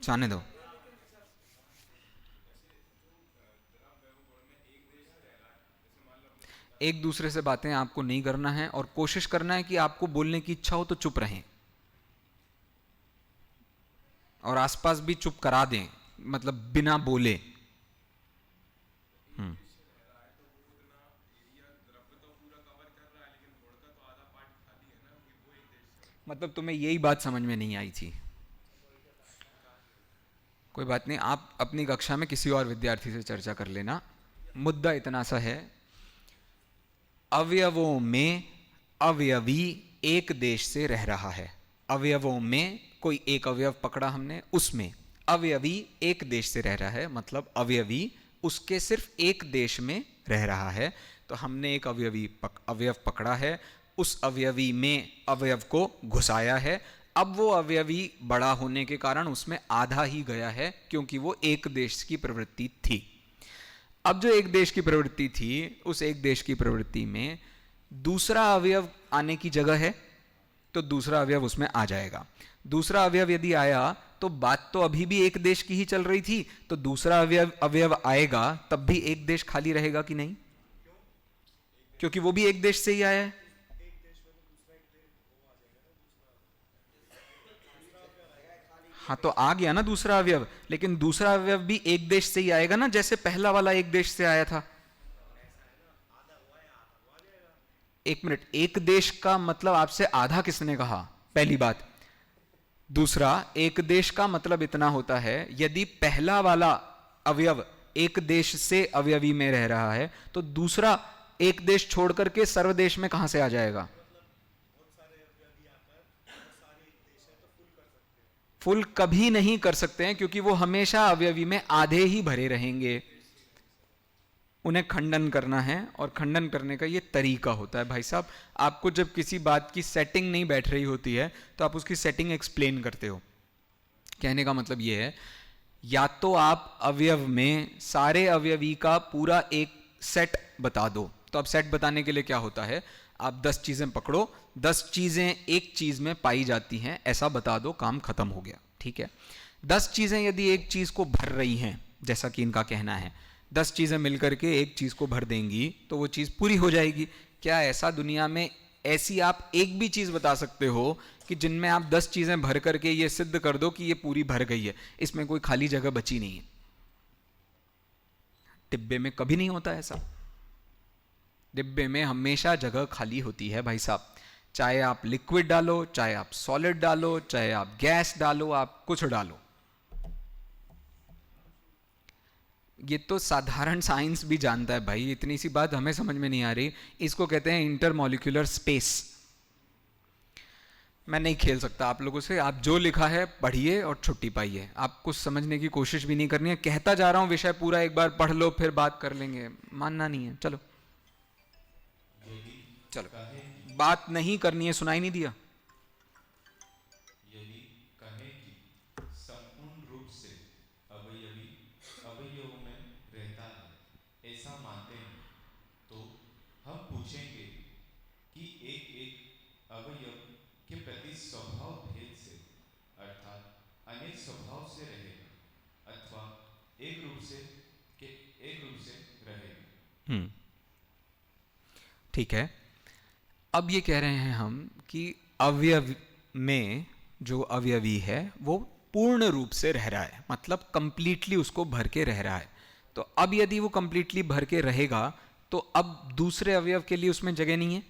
[SPEAKER 1] जाने दो। एक दूसरे से बातें आपको नहीं करना है और कोशिश करना है कि आपको बोलने की इच्छा हो तो चुप रहें और आसपास भी चुप करा दें, मतलब बिना बोले। मतलब तुम्हें यही बात समझ में नहीं आई थी? कोई बात नहीं, आप अपनी कक्षा में किसी और विद्यार्थी से चर्चा कर लेना। मुद्दा इतना सा है, अवयवों में अवयवी एक देश से रह रहा है। अवयवों में कोई एक अवयव पकड़ा हमने, उसमें अवयवी एक देश से रह रहा है, मतलब अवयवी उसके सिर्फ एक देश में रह रहा है। तो हमने एक अवयव पकड़ा है, उस अवयवी में अवयव को घुसाया है। अब वो अवयवी बड़ा होने के कारण उसमें आधा ही गया है, क्योंकि वो एक देश की प्रवृत्ति थी। अब जो एक देश की प्रवृत्ति थी, उस एक देश की प्रवृत्ति में दूसरा अवयव आने की जगह है, तो दूसरा अवयव उसमें आ जाएगा। दूसरा अवयव यदि आया तो बात तो अभी भी एक देश की ही चल रही थी, तो दूसरा अवयव अवयव आएगा तब भी एक देश खाली रहेगा कि नहीं? क्योंकि वो भी एक देश से ही आया है। हाँ, तो आ गया ना दूसरा अवयव, लेकिन दूसरा अवयव भी एक देश से ही आएगा ना, जैसे पहला वाला एक देश से आया था। एक मिनट, एक देश का मतलब आपसे आधा किसने कहा? पहली बात। दूसरा, एक देश का मतलब इतना होता है, यदि पहला वाला अवयव एक देश से अवयवी में रह रहा है तो दूसरा एक देश छोड़ करके सर्वदेश में कहां से आ जाएगा? फुल कभी नहीं कर सकते हैं, क्योंकि वो हमेशा अवयवी में आधे ही भरे रहेंगे। उन्हें खंडन करना है, और खंडन करने का ये तरीका होता है। भाई साहब, आपको जब किसी बात की सेटिंग नहीं बैठ रही होती है तो आप उसकी सेटिंग एक्सप्लेन करते हो। कहने का मतलब ये है, या तो आप अवयव में सारे अवयवी का पूरा एक सेट बता दो। तो अब सेट बताने के लिए क्या होता है, आप 10 चीजें पकड़ो, 10 चीजें एक चीज में पाई जाती हैं, ऐसा बता दो, काम खत्म हो गया। ठीक है। 10 चीजें यदि एक चीज को भर रही हैं, जैसा कि इनका कहना है, 10 चीजें मिलकर के एक चीज को भर देंगी तो वो चीज पूरी हो जाएगी। क्या ऐसा दुनिया में ऐसी आप एक भी चीज बता सकते हो कि जिनमें आप 10 चीजें भर करके ये सिद्ध कर दो कि ये पूरी भर गई है, इसमें कोई खाली जगह बची नहीं है? डिब्बे में कभी नहीं होता ऐसा। डिब्बे में हमेशा जगह खाली होती है भाई साहब। चाहे आप लिक्विड डालो, चाहे आप सॉलिड डालो, चाहे आप गैस डालो, आप कुछ डालो। ये तो साधारण साइंस भी जानता है भाई, इतनी सी बात हमें समझ में नहीं आ रही। इसको कहते हैं इंटरमॉलिक्यूलर स्पेस। मैं नहीं खेल सकता आप लोगों से, आप जो लिखा है पढ़िए और छुट्टी पाइए। आप कुछ समझने की कोशिश भी नहीं करनी है। कहता जा रहा हूं विषय पूरा, एक बार पढ़ लो फिर बात कर लेंगे, मानना नहीं है। चलो
[SPEAKER 2] यदि कहे कि
[SPEAKER 1] चलो, बात नहीं करनी है, सुनाई नहीं दिया?
[SPEAKER 2] यदि कहे कि संपूर्ण रूप से अवयवी अवयवों में रहता है, ऐसा मानते हैं, तो हम पूछेंगे कि एक एक अवयव के प्रति स्वभाव भेद से, अर्थात अनेक स्वभाव से रहेगा अथवा एक रूप से रहेगा।
[SPEAKER 1] ठीक है। अब ये कह रहे हैं हम कि अवयव में जो अवयवी है वो पूर्ण रूप से रह रहा है, मतलब कंप्लीटली उसको भर के रह रहा है। तो अब यदि वो कंप्लीटली भर के रहेगा तो अब दूसरे अवयव के लिए उसमें जगह नहीं है,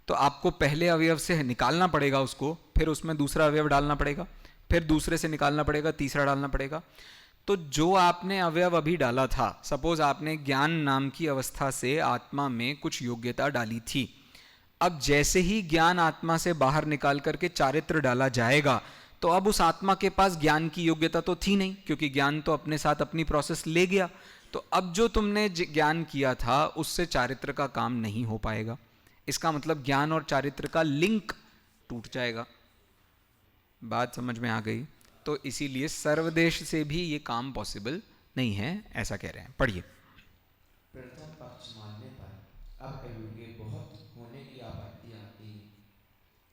[SPEAKER 1] तो आपको पहले अवयव से निकालना पड़ेगा उसको, फिर उसमें दूसरा अवयव डालना पड़ेगा, फिर दूसरे से निकालना पड़ेगा, तीसरा डालना पड़ेगा। तो जो आपने अवयव अभी डाला था, सपोज आपने ज्ञान नाम की अवस्था से आत्मा में कुछ योग्यता डाली थी, अब जैसे ही ज्ञान आत्मा से बाहर निकाल करके चारित्र डाला जाएगा तो अब उस आत्मा के पास ज्ञान की योग्यता तो थी नहीं, क्योंकि ज्ञान तो अपने साथ अपनी प्रोसेस ले गया। तो अब जो तुमने ज्ञान किया था उससे चारित्र का काम नहीं हो पाएगा। इसका मतलब ज्ञान और चारित्र का लिंक टूट जाएगा। बात समझ में आ गई? तो इसीलिए सर्वदेश से भी ये काम पॉसिबल नहीं है, ऐसा कह रहे हैं। पढ़िए।
[SPEAKER 3] प्रथम पक्ष मानने पर अब अवयवी बहुत होने की आपत्ति आती है।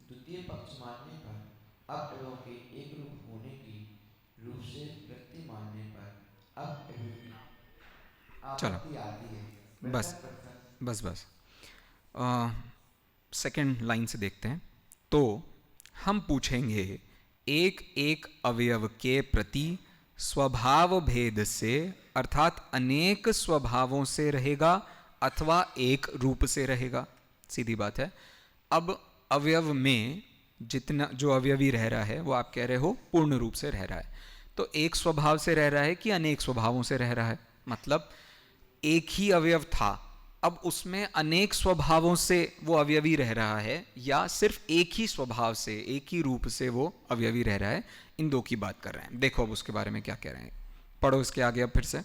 [SPEAKER 3] द्वितीय पक्ष मानने पर अब अवयव के एक रूप होने की रूप से वृत्ति मानने पर अब अवयवी आपत्ति आती है।
[SPEAKER 1] बस सेकंड लाइन से देखते हैं। तो हम पूछेंगे एक एक अवयव के प्रति स्वभाव भेद से, अर्थात अनेक स्वभावों से रहेगा अथवा एक रूप से रहेगा। सीधी बात है। अब अवयव में जितना जो अवयवी रह रहा है वो आप कह रहे हो पूर्ण रूप से रह रहा है, तो एक स्वभाव से रह रहा है कि अनेक स्वभावों से रह रहा है? मतलब एक ही अवयव था, अब उसमें अनेक स्वभावों से वो अवयवी रह रहा है, या सिर्फ एक ही स्वभाव से, एक ही रूप से वो अवयवी रह रहा है? इन दो की बात कर रहे हैं। देखो अब उसके बारे में क्या कह रहे हैं। पढ़ो इसके आगे अब फिर से।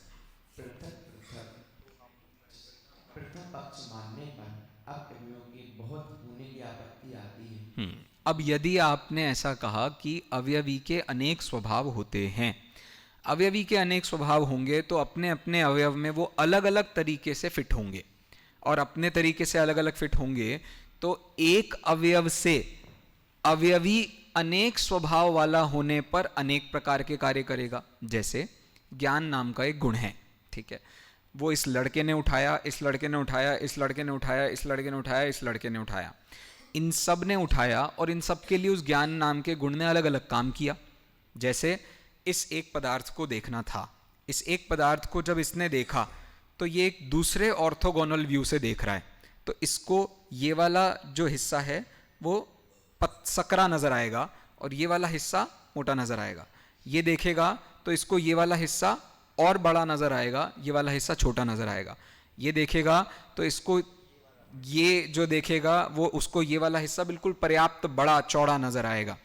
[SPEAKER 3] प्रथम पक्ष मानने पर अब अवयवों की बहुत होने की आपत्ति आती है।
[SPEAKER 1] अब यदि आपने ऐसा कहा कि अवयवी के अनेक स्वभाव होते हैं, अवयवी के अनेक स्वभाव होंगे तो अपने अपने अवयव में वो अलग अलग तरीके से फिट होंगे, और अपने तरीके से अलग अलग फिट होंगे तो एक अवयव से अवयवी अनेक स्वभाव वाला होने पर अनेक प्रकार के कार्य करेगा। जैसे ज्ञान नाम का एक गुण है, ठीक है, वो इस लड़के ने उठाया, इस लड़के ने उठाया, इस लड़के ने उठाया, इस लड़के ने उठाया, इस लड़के ने उठाया, इन सब ने उठाया, और इन सब के लिए उस ज्ञान नाम के गुण ने अलग अलग काम किया। जैसे इस एक पदार्थ को देखना था, इस एक पदार्थ को जब इसने देखा तो ये एक दूसरे ऑर्थोगोनल व्यू से देख रहा है, तो इसको ये वाला जो हिस्सा है वो सकरा नजर आएगा और ये वाला हिस्सा मोटा नजर आएगा। ये देखेगा तो इसको ये वाला हिस्सा और बड़ा नजर आएगा, ये वाला हिस्सा छोटा नजर आएगा। ये देखेगा तो इसको, ये जो देखेगा वो उसको ये वाला हिस्सा बिल्कुल पर्याप्त बड़ा चौड़ा नजर आएगा।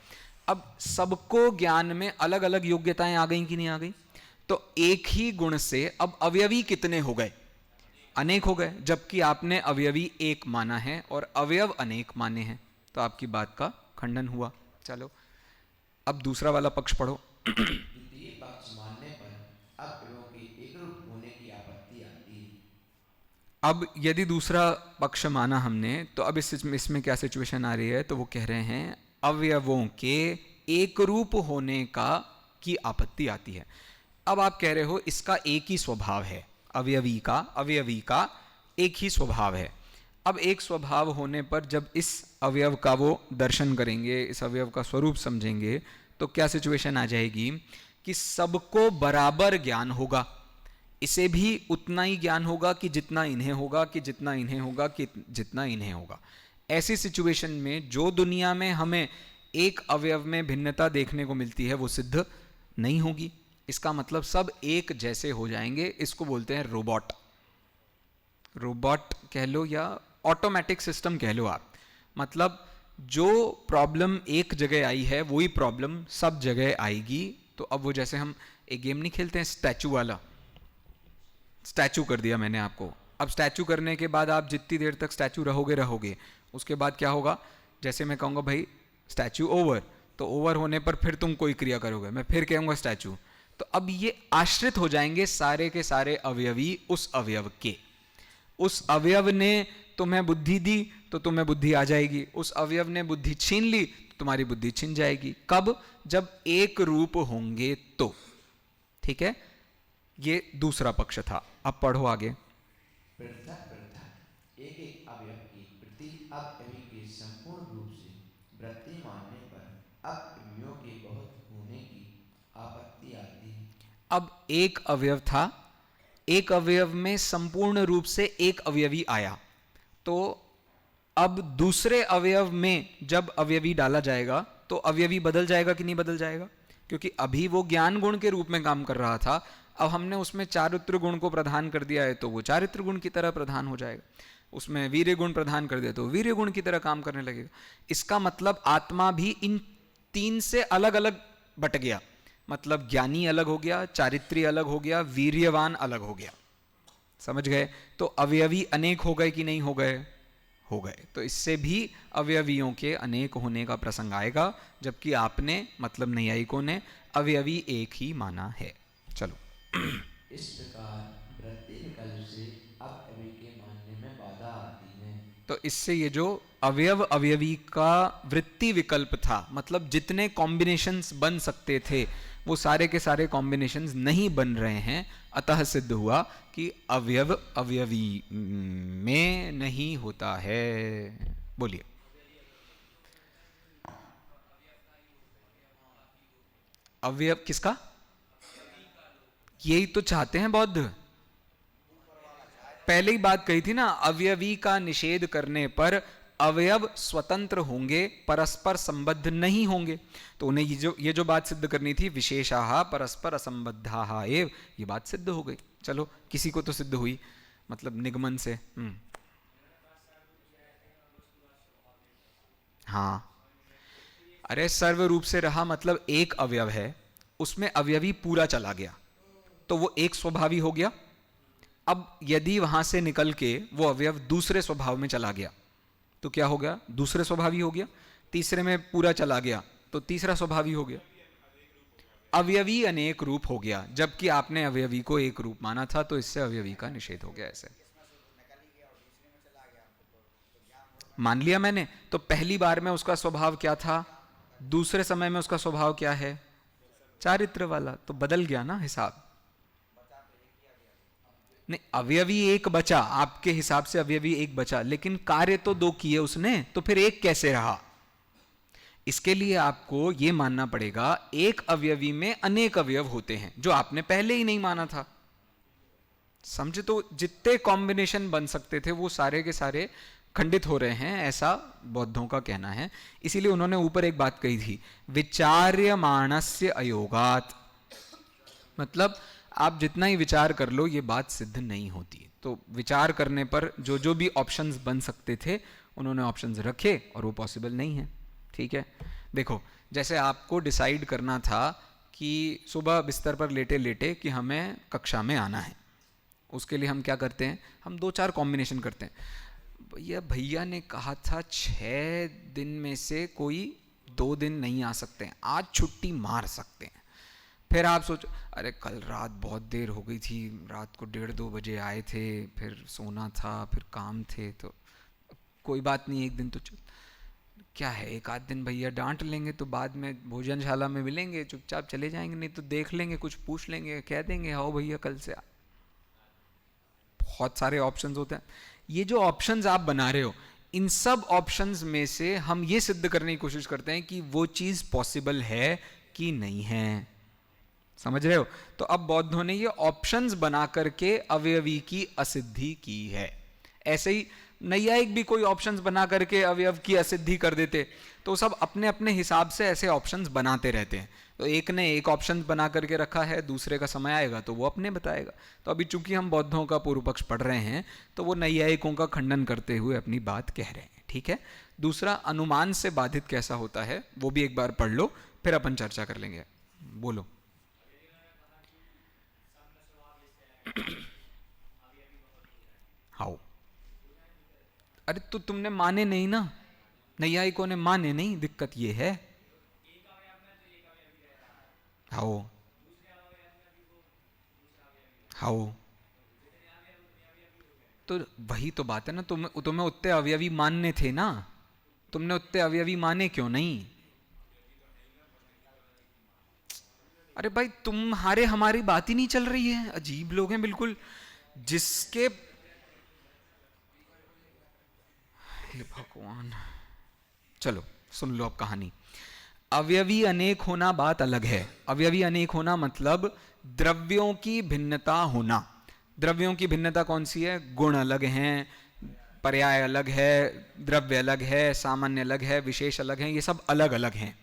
[SPEAKER 1] अब सबको ज्ञान में अलग अलग योग्यताएं आ गई कि नहीं आ गई? तो एक ही गुण से अब अवयवी कितने हो गए? अनेक हो गए, जबकि आपने अवयवी एक माना है और अवयव अनेक माने हैं, तो आपकी बात का खंडन हुआ। चलो अब दूसरा वाला पक्ष पढ़ो।
[SPEAKER 3] द्वितीय पक्ष मानने पर अब अवयवों के एक रूप होने की आपत्ति आती है।
[SPEAKER 1] अब यदि दूसरा पक्ष माना हमने तो अब इसमें क्या सिचुएशन आ रही है? तो वो कह रहे हैं अवयवों के एक रूप होने की आपत्ति आती है। अब आप कह रहे हो इसका एक ही स्वभाव है, अवयवी का एक ही स्वभाव है। अब एक स्वभाव होने पर जब इस अवयव का वो दर्शन करेंगे, इस अवयव का स्वरूप समझेंगे, तो क्या सिचुएशन आ जाएगी कि सबको बराबर ज्ञान होगा। इसे भी उतना ही ज्ञान होगा कि जितना इन्हें होगा, कि जितना इन्हें होगा, कि जितना इन्हें होगा। ऐसी सिचुएशन में जो दुनिया में हमें एक अवयव में भिन्नता देखने को मिलती है वो सिद्ध नहीं होगी। इसका मतलब सब एक जैसे हो जाएंगे। इसको बोलते हैं रोबोट। रोबोट कह लो या ऑटोमेटिक सिस्टम कह लो आप। मतलब जो प्रॉब्लम एक जगह आई है वही प्रॉब्लम सब जगह आएगी। तो अब वो जैसे हम एक गेम नहीं खेलते हैं स्टैचू वाला, स्टैचू कर दिया मैंने आपको। अब स्टैचू करने के बाद आप जितनी देर तक स्टैचू रहोगे, उसके बाद क्या होगा? जैसे मैं कहूँगा भाई स्टैचू ओवर, तो ओवर होने पर फिर तुम कोई क्रिया करोगे, मैं फिर कहूँगा स्टैचू। तो अब ये आश्रित हो जाएंगे सारे के सारे अवयवी उस अवयव के। उस अवयव ने तुम्हें बुद्धि दी तो तुम्हें बुद्धि आ जाएगी, उस अवयव ने बुद्धि छीन ली तो तुम्हारी बुद्धि छीन जाएगी। कब? जब एक रूप होंगे तो। ठीक है, ये दूसरा पक्ष था। अब पढ़ो आगे।
[SPEAKER 3] पृथक पृथक एक एक अवयव की प्रत्येक अवयवी के संपूर्ण रूप से वृत्ति मानने पर अवयवियों के बहुत होने की आपत्ति आती है।
[SPEAKER 1] अब एक अवयव था, एक अवयव में संपूर्ण रूप से एक अवयवी आया, तो अब दूसरे अवयव में जब अवयवी डाला जाएगा तो अवयवी बदल जाएगा कि नहीं बदल जाएगा? क्योंकि अभी वो ज्ञान गुण के रूप में काम कर रहा था, अब हमने उसमें चारित्र गुण को प्रधान कर दिया है तो वो चारित्र गुण की तरह प्रधान हो जाएगा। उसमें वीर्य गुण प्रधान कर दिया तो वीर्य गुण की तरह काम करने लगेगा। इसका मतलब आत्मा भी इन तीन से अलग अलग बट गया। मतलब ज्ञानी अलग हो गया, चारित्री अलग हो गया, वीर्यवान अलग हो गया। समझ गए? तो अवयवी अनेक हो गए कि नहीं हो गए? हो गए। तो इससे भी अवयवियों के अनेक होने का प्रसंग आएगा, जबकि आपने मतलब नैयायिकों ने अवयवी एक ही माना है। चलो।
[SPEAKER 3] इस प्रकार वृत्ति विकल्प से अवयवी के मानने में बाधा आती है।
[SPEAKER 1] तो इससे ये जो अवयव अवयवी का वृत्ति विकल्प था, मतलब जितने कॉम्बिनेशंस बन सकते थे वो सारे के सारे कॉम्बिनेशंस नहीं बन रहे हैं, अतः सिद्ध हुआ कि अवयव अवयवी में नहीं होता है। बोलिए। अवयव किसका? यही तो चाहते हैं बौद्ध। पहले ही बात कही थी ना, अवयवी का निषेध करने पर अवयव स्वतंत्र होंगे, परस्पर संबद्ध नहीं होंगे। तो उन्हें ये जो बात सिद्ध करनी थी, विशेषाः परस्पर असंबद्धाः एव, ये बात सिद्ध हो गई। चलो, किसी को तो सिद्ध हुई, मतलब निगमन से। हाँ, अरे सर्व रूप से रहा मतलब एक अवयव है, उसमें अवयवी पूरा चला गया तो वो एक स्वभावी हो गया। अब यदि वहां से निकल के वो अवयव दूसरे स्वभाव में चला गया तो क्या हो गया? दूसरे स्वभावी हो गया। तीसरे में पूरा चला गया तो तीसरा स्वभावी हो गया। अवयवी अनेक रूप हो गया, जबकि आपने अवयवी को एक रूप माना था, तो इससे अवयवी का निषेध हो गया। ऐसे मान लिया मैंने, तो पहली बार में उसका स्वभाव क्या था, दूसरे समय में उसका स्वभाव क्या है, चारित्र वाला, तो बदल गया ना हिसाब। नहीं, अवयवी एक बचा, आपके हिसाब से अवयवी एक बचा, लेकिन कार्य तो दो किए उसने, तो फिर एक कैसे रहा? इसके लिए आपको यह मानना पड़ेगा एक अवयवी में अनेक अवयव होते हैं, जो आपने पहले ही नहीं माना था। समझे? तो जितने कॉम्बिनेशन बन सकते थे वो सारे के सारे खंडित हो रहे हैं, ऐसा बौद्धों का कहना है। इसीलिए उन्होंने ऊपर एक बात कही थी, विचार्यमाणस्य अयोगात, मतलब आप जितना ही विचार कर लो ये बात सिद्ध नहीं होती। तो विचार करने पर जो जो भी ऑप्शंस बन सकते थे उन्होंने ऑप्शंस रखे और वो पॉसिबल नहीं है। ठीक है, देखो, जैसे आपको डिसाइड करना था कि सुबह बिस्तर पर लेटे लेटे कि हमें कक्षा में आना है, उसके लिए हम क्या करते हैं, हम 2-4 कॉम्बिनेशन करते हैं। भैया ने कहा था 6 दिन में से कोई 2 दिन नहीं आ सकते हैं, आज छुट्टी मार सकते हैं। फिर आप सोचो, अरे कल रात बहुत देर हो गई थी, रात को 1:30-2 बजे आए थे, फिर सोना था, फिर काम थे, तो कोई बात नहीं, एक दिन तो क्या है, एक आध दिन भैया डांट लेंगे तो बाद में भोजनशाला में मिलेंगे, चुपचाप चले जाएंगे, नहीं तो देख लेंगे, कुछ पूछ लेंगे, कह देंगे आओ भैया कल से। बहुत सारे ऑप्शंस होते हैं। ये जो ऑप्शंस आप बना रहे हो, इन सब ऑप्शंस में से हम ये सिद्ध करने की कोशिश करते हैं कि वो चीज पॉसिबल है कि नहीं है। समझ रहे हो? तो अब बौद्धों ने ये ऑप्शंस बना करके अवयवी की असिद्धि की है। ऐसे ही नैयायिक भी कोई ऑप्शंस बना करके अवयव की असिद्धि कर देते, तो सब अपने अपने हिसाब से ऐसे ऑप्शंस बनाते रहते हैं। तो एक ने एक ऑप्शन बना करके रखा है, दूसरे का समय आएगा तो वो अपने बताएगा। तो अभी चूंकि हम बौद्धों का पूर्व पक्ष पढ़ रहे हैं तो वो नैयायिकों का खंडन करते हुए अपनी बात कह रहे हैं। ठीक है, दूसरा अनुमान से बाधित कैसा होता है वो भी एक बार पढ़ लो, फिर अपन चर्चा कर लेंगे। बोलो। हाउ? अरे तो तुमने माने नहीं ना, नैयायिकों ने माने नहीं, दिक्कत ये है। हाउ? हाउ? तो वही तो बात है ना, तुम्हें उतने अवयवी मानने थे ना, तुमने उतने अवयवी माने क्यों नहीं? अरे भाई तुम्हारे हमारी बात ही नहीं चल रही है, अजीब लोग हैं बिल्कुल। जिसके, हे भगवान, चलो सुन लो अब कहानी। अवयवी अनेक होना बात अलग है। अवयवी अनेक होना मतलब द्रव्यों की भिन्नता होना। द्रव्यों की भिन्नता कौन सी है? गुण अलग हैं, पर्याय अलग है, द्रव्य अलग है, सामान्य अलग है, विशेष अलग है, ये सब अलग अलग हैं।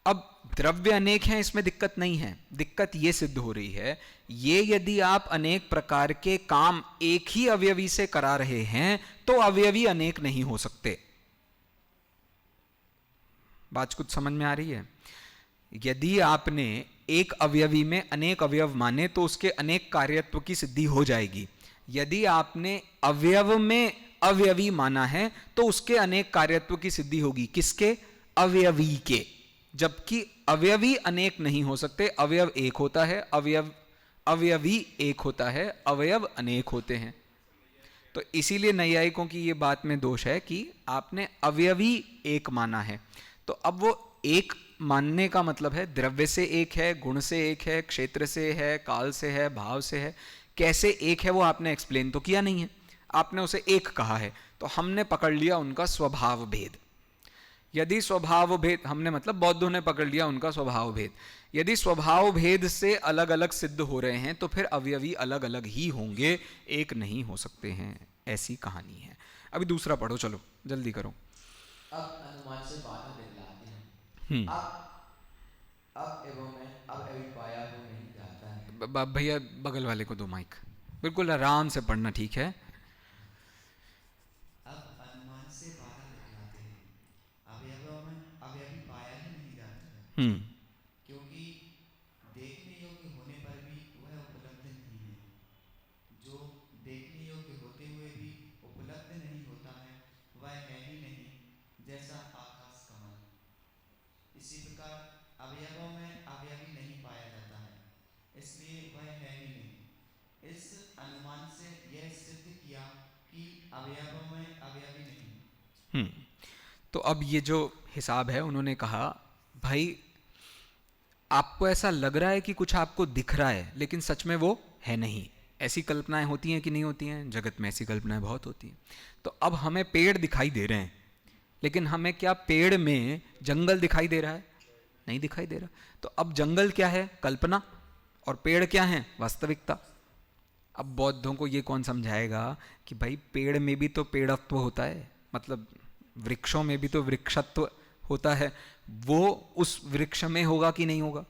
[SPEAKER 1] अब द्रव्य अनेक हैं, इसमें दिक्कत नहीं है। दिक्कत ये सिद्ध हो रही है, ये यदि आप अनेक प्रकार के काम एक ही अवयवी से करा रहे हैं तो अवयवी अनेक नहीं हो सकते। बात कुछ समझ में आ रही है? यदि आपने एक अवयवी में अनेक अवयव माने तो उसके अनेक कार्यत्व की सिद्धि हो जाएगी। यदि आपने अवयव में अवयवी माना है तो उसके अनेक कार्यत्व की सिद्धि होगी। किसके? अवयवी के। जबकि अवयवी अनेक नहीं हो सकते, अवयव एक होता है, अवयवी एक होता है, अवयव अनेक होते हैं। तो इसीलिए नैयायिकों की ये बात में दोष है कि आपने अवयवी एक माना है। तो अब वो एक मानने का मतलब है द्रव्य से एक है, गुण से एक है, क्षेत्र से है, काल से है, भाव से है। कैसे एक है वो आपने एक्सप्लेन तो किया नहीं है, आपने उसे एक कहा है, तो हमने पकड़ लिया उनका स्वभाव भेद। यदि स्वभाव भेद, हमने मतलब बौद्धों ने पकड़ लिया उनका स्वभाव भेद। यदि स्वभाव भेद से अलग अलग सिद्ध हो रहे हैं तो फिर अवयवी अलग अलग ही होंगे, एक नहीं हो सकते हैं। ऐसी कहानी है। अभी दूसरा पढ़ो, चलो जल्दी करो।
[SPEAKER 3] अब अनुमान से बाधा दिखलाते हैं।
[SPEAKER 1] हम्म।
[SPEAKER 3] अब एवं में अब एवं पाया हो नहीं जाता है।
[SPEAKER 1] भैया बगल वाले को दो माइक, बिल्कुल आराम से पढ़ना, ठीक है?
[SPEAKER 4] अब अनुमान से बाधा दिखलाते हैं, अवयवों में अवयवी पाया ही नहीं जाता है, क्योंकि देखने योग्य होने पर भी वह उपलब्ध नहीं है। जो देखने योग्य होते हुए भी उपलब्ध नहीं होता है वह है ही नहीं, जैसा आकाश कमल। इसी प्रकार अवयवों में अवयवी नहीं पाया जाता है, इसलिए वह है ही नहीं। इस अनुमान से यह सिद्ध किया कि अवयवों में अवयवी नहीं।
[SPEAKER 1] तो अब ये जो हिसाब है, उन्होंने कहा भाई आपको ऐसा लग रहा है कि कुछ आपको दिख रहा है, लेकिन सच में वो है नहीं। ऐसी कल्पनाएं होती हैं कि नहीं होती हैं? जगत में ऐसी कल्पनाएं बहुत होती हैं। तो अब हमें पेड़ दिखाई दे रहे हैं, लेकिन हमें क्या पेड़ में जंगल दिखाई दे रहा है? नहीं दिखाई दे रहा। तो अब जंगल क्या है? कल्पना। और पेड़ क्या है? वास्तविकता। अब बौद्धों को ये कौन समझाएगा कि भाई पेड़ में भी तो पेड़त्व होता है, मतलब वृक्षों में भी तो वृक्षत्व होता है, वो उस वृक्ष में होगा कि नहीं होगा?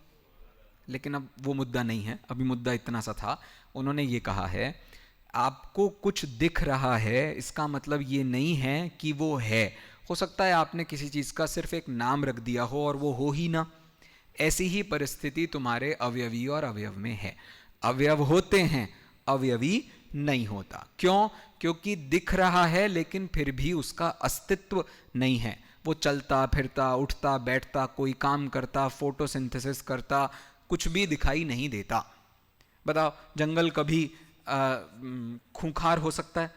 [SPEAKER 1] लेकिन अब वो मुद्दा नहीं है, अभी मुद्दा इतना सा था। उन्होंने ये कहा है आपको कुछ दिख रहा है, इसका मतलब ये नहीं है कि वो है। हो सकता है आपने किसी चीज़ का सिर्फ एक नाम रख दिया हो और वो हो ही ना। ऐसी ही परिस्थिति तुम्हारे अवयवी और अवयव में है। अवयव होते हैं, अवयवी नहीं होता। क्यों? क्योंकि दिख रहा है लेकिन फिर भी उसका अस्तित्व नहीं है। वो चलता फिरता, उठता बैठता, कोई काम करता, फोटोसिंथेसिस करता, कुछ भी दिखाई नहीं देता। बताओ, जंगल कभी खूंखार हो सकता है?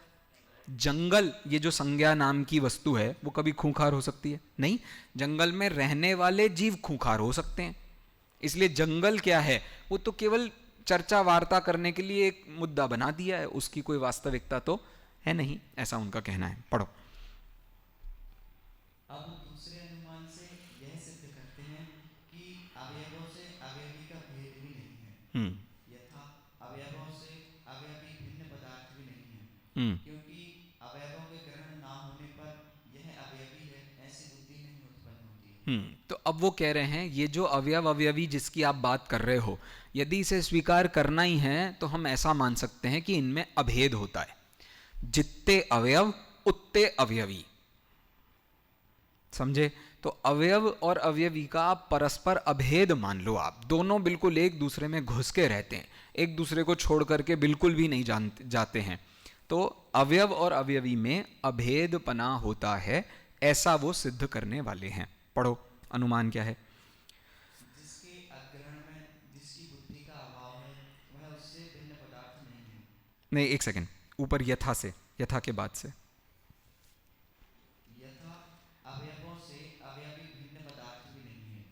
[SPEAKER 1] जंगल, ये जो संज्ञा नाम की वस्तु है, वो कभी खूंखार हो सकती है? नहीं। जंगल में रहने वाले जीव खूंखार हो सकते हैं। इसलिए जंगल क्या है? वो तो केवल चर्चा वार्ता करने के लिए एक मुद्दा बना दिया है, उसकी कोई वास्तविकता तो है नहीं, ऐसा उनका कहना है। पढ़ो।
[SPEAKER 4] अब दूसरे अनुमान से यह सिद्ध करते हैं कि अवयवों से अवयवी का भेद भी नहीं है, यथा अवयवों से अवयवी भिन्न पदार्थ भी नहीं है, क्योंकि अवयवों के ग्रहण ना होने पर यह अवयवी है ऐसी बुद्धि नहीं उत्पन्न होती।
[SPEAKER 1] तो अब वो कह रहे हैं ये जो अवयव अवयवी जिसकी आप बात कर रहे हो, यदि इसे स्वीकार करना ही है तो हम ऐसा मान सकते हैं कि इनमें अभेद होता है। जितने अवयव उतने अवयवी। समझे? तो अवयव और अवयवी का आप परस्पर अभेद मान लो। आप दोनों बिल्कुल एक दूसरे में घुस के रहते हैं, एक दूसरे को छोड़ करके बिल्कुल भी नहीं जाते हैं। तो अवयव और अवयवी में अभेदपना होता है, ऐसा वो सिद्ध करने वाले हैं। पढ़ो, अनुमान क्या है?
[SPEAKER 4] जिसके अग्रहण में जिसकी बुद्धि का अभाव है वह उससे भिन्न पदार्थ नहीं है।
[SPEAKER 1] नहीं, एक सेकंड, ऊपर यथा से, यथा के बाद से।
[SPEAKER 4] यथा अवयवों से अवयवी भिन्न पदार्थ भी नहीं है,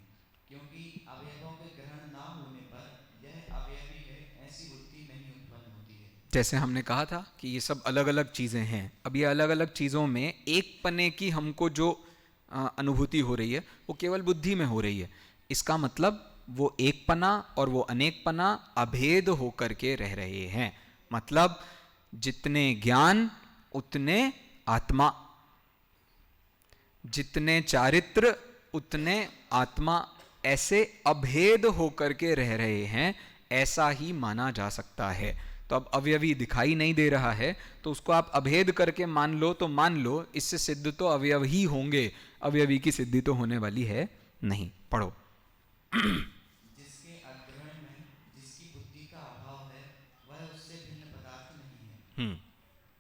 [SPEAKER 4] क्योंकि अवयवों के ग्रहण ना होने पर यह अवयवी है ऐसी बुद्धि नहीं उत्पन्न होती है।
[SPEAKER 1] जैसे हमने कहा था कि ये सब अलग अलग चीज़ें हैं। अब ये अलग अलग चीज़ों में एक पने की हमको जो अनुभूति हो रही है वो केवल बुद्धि में हो रही है। इसका मतलब वो एक पना और वो अनेक पना अभेद होकर के रह रहे हैं। मतलब जितने ज्ञान उतने आत्मा, जितने चारित्र उतने आत्मा, ऐसे अभेद होकर के रह रहे हैं, ऐसा ही माना जा सकता है। तो अब अवयवी दिखाई नहीं दे रहा है तो उसको आप अभेद करके मान लो तो मान लो, इससे सिद्ध तो अवयव ही होंगे, अवयवी की सिद्धि तो होने वाली है नहीं। पढ़ो।
[SPEAKER 4] जिसके अग्रहण में जिसकी बुद्धि का अभाव है वह उससे भिन्न पदार्थ नहीं है।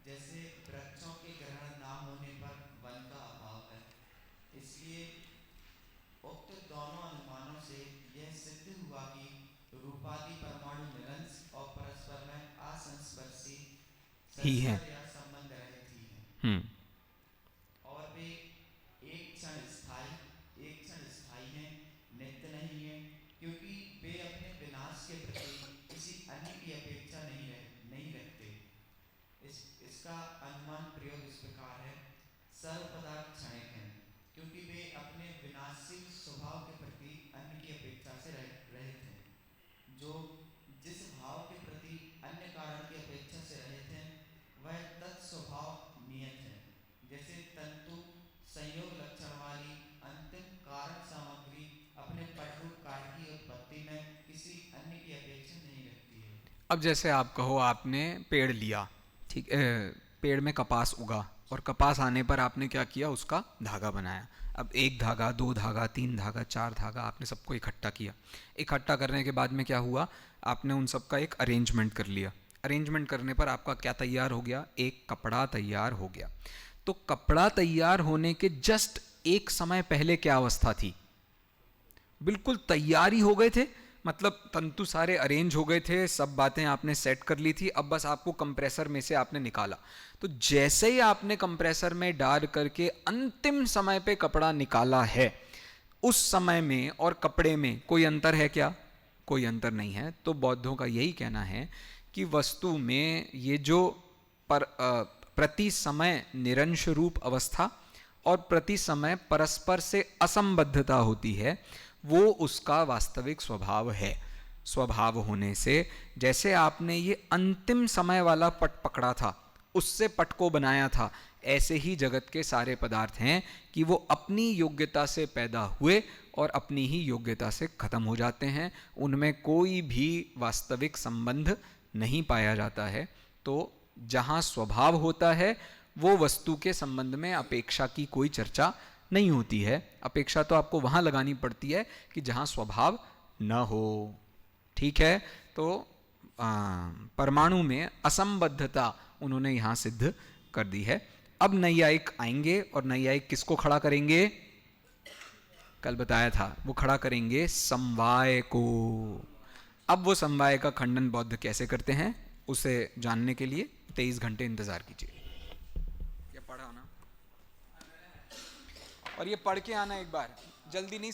[SPEAKER 4] जैसे वृक्षों के ग्रहण ना होने पर वन का अभाव है, इसलिए उक्त दोनों अनुमानों से यह सिद्ध हुआ कि रूपादि परमाणु निरंश और परस्पर में असंस्पर्शी
[SPEAKER 1] ही है।
[SPEAKER 4] या संबंध रहित ही है, और वे एक क्षण स्थायी हैं, नित्य नहीं है, क्योंकि वे अपने विनाश के प्रति किसी अन्य की अपेक्षा नहीं रखते। इसका अनुमान प्रयोग इस प्रकार है। सर्व पदार्थ क्षणिक हैं, क्योंकि वे अपने विनाशशील स्वभाव के प्रति अन्य की अपेक्षा से रहित हैं। जो जिस भाव के प्रति अन्य कारण की अपेक्षा से रहित हैं वह तत्स्वभाव नियत है। जैसे तंतु संयोग लक्षण वाली अंतिम कारण सामग्री अपने पटरूप कार्य की उत्पत्ति में किसी अन्य की अपेक्षा नहीं रखती है।
[SPEAKER 1] अब जैसे आप कहो आपने पेड़ लिया, ठीक, पेड़ में कपास उगा और कपास आने पर आपने क्या किया, उसका धागा बनाया। अब एक धागा, दो धागा, तीन धागा, चार धागा, आपने सबको इकट्ठा किया। इकट्ठा करने के बाद में क्या हुआ, आपने उन सब का एक अरेंजमेंट कर लिया। अरेंजमेंट करने पर आपका क्या तैयार हो गया, एक कपड़ा तैयार हो गया। तो कपड़ा तैयार होने के जस्ट एक समय पहले क्या अवस्था थी, बिल्कुल तैयारी हो गए थे, मतलब तंतु सारे अरेंज हो गए थे, सब बातें आपने सेट कर ली थी। अब बस आपको कंप्रेसर में से आपने निकाला। तो जैसे ही आपने कंप्रेसर में डाल करके अंतिम समय पे कपड़ा निकाला है, उस समय में और कपड़े में कोई अंतर है क्या? कोई अंतर नहीं है। तो बौद्धों का यही कहना है कि वस्तु में ये जो प्रति समय निरंश रूप अवस्था और प्रति समय परस्पर से असंबद्धता होती है, वो उसका वास्तविक स्वभाव है। स्वभाव होने से जैसे आपने ये अंतिम समय वाला पट पकड़ा था, उससे पट को बनाया था, ऐसे ही जगत के सारे पदार्थ हैं कि वो अपनी योग्यता से पैदा हुए और अपनी ही योग्यता से खत्म हो जाते हैं। उनमें कोई भी वास्तविक संबंध नहीं पाया जाता है। तो जहाँ स्वभाव होता है वो वस्तु के संबंध में अपेक्षा की कोई चर्चा नहीं होती है। अपेक्षा तो आपको वहाँ लगानी पड़ती है कि जहाँ स्वभाव न हो। ठीक है, तो परमाणु में असंबद्धता उन्होंने यहाँ सिद्ध कर दी है। अब नैयायिक आएंगे और नैयायिक किसको खड़ा करेंगे? कल बताया था, वो खड़ा करेंगे समवाय को। अब वो समवाय का खंडन बौद्ध कैसे करते हैं, उसे जानने के लिए 23 घंटे इंतजार कीजिए। ये पढ़ा ना, और ये पढ़ के आना एक बार, जल्दी नहीं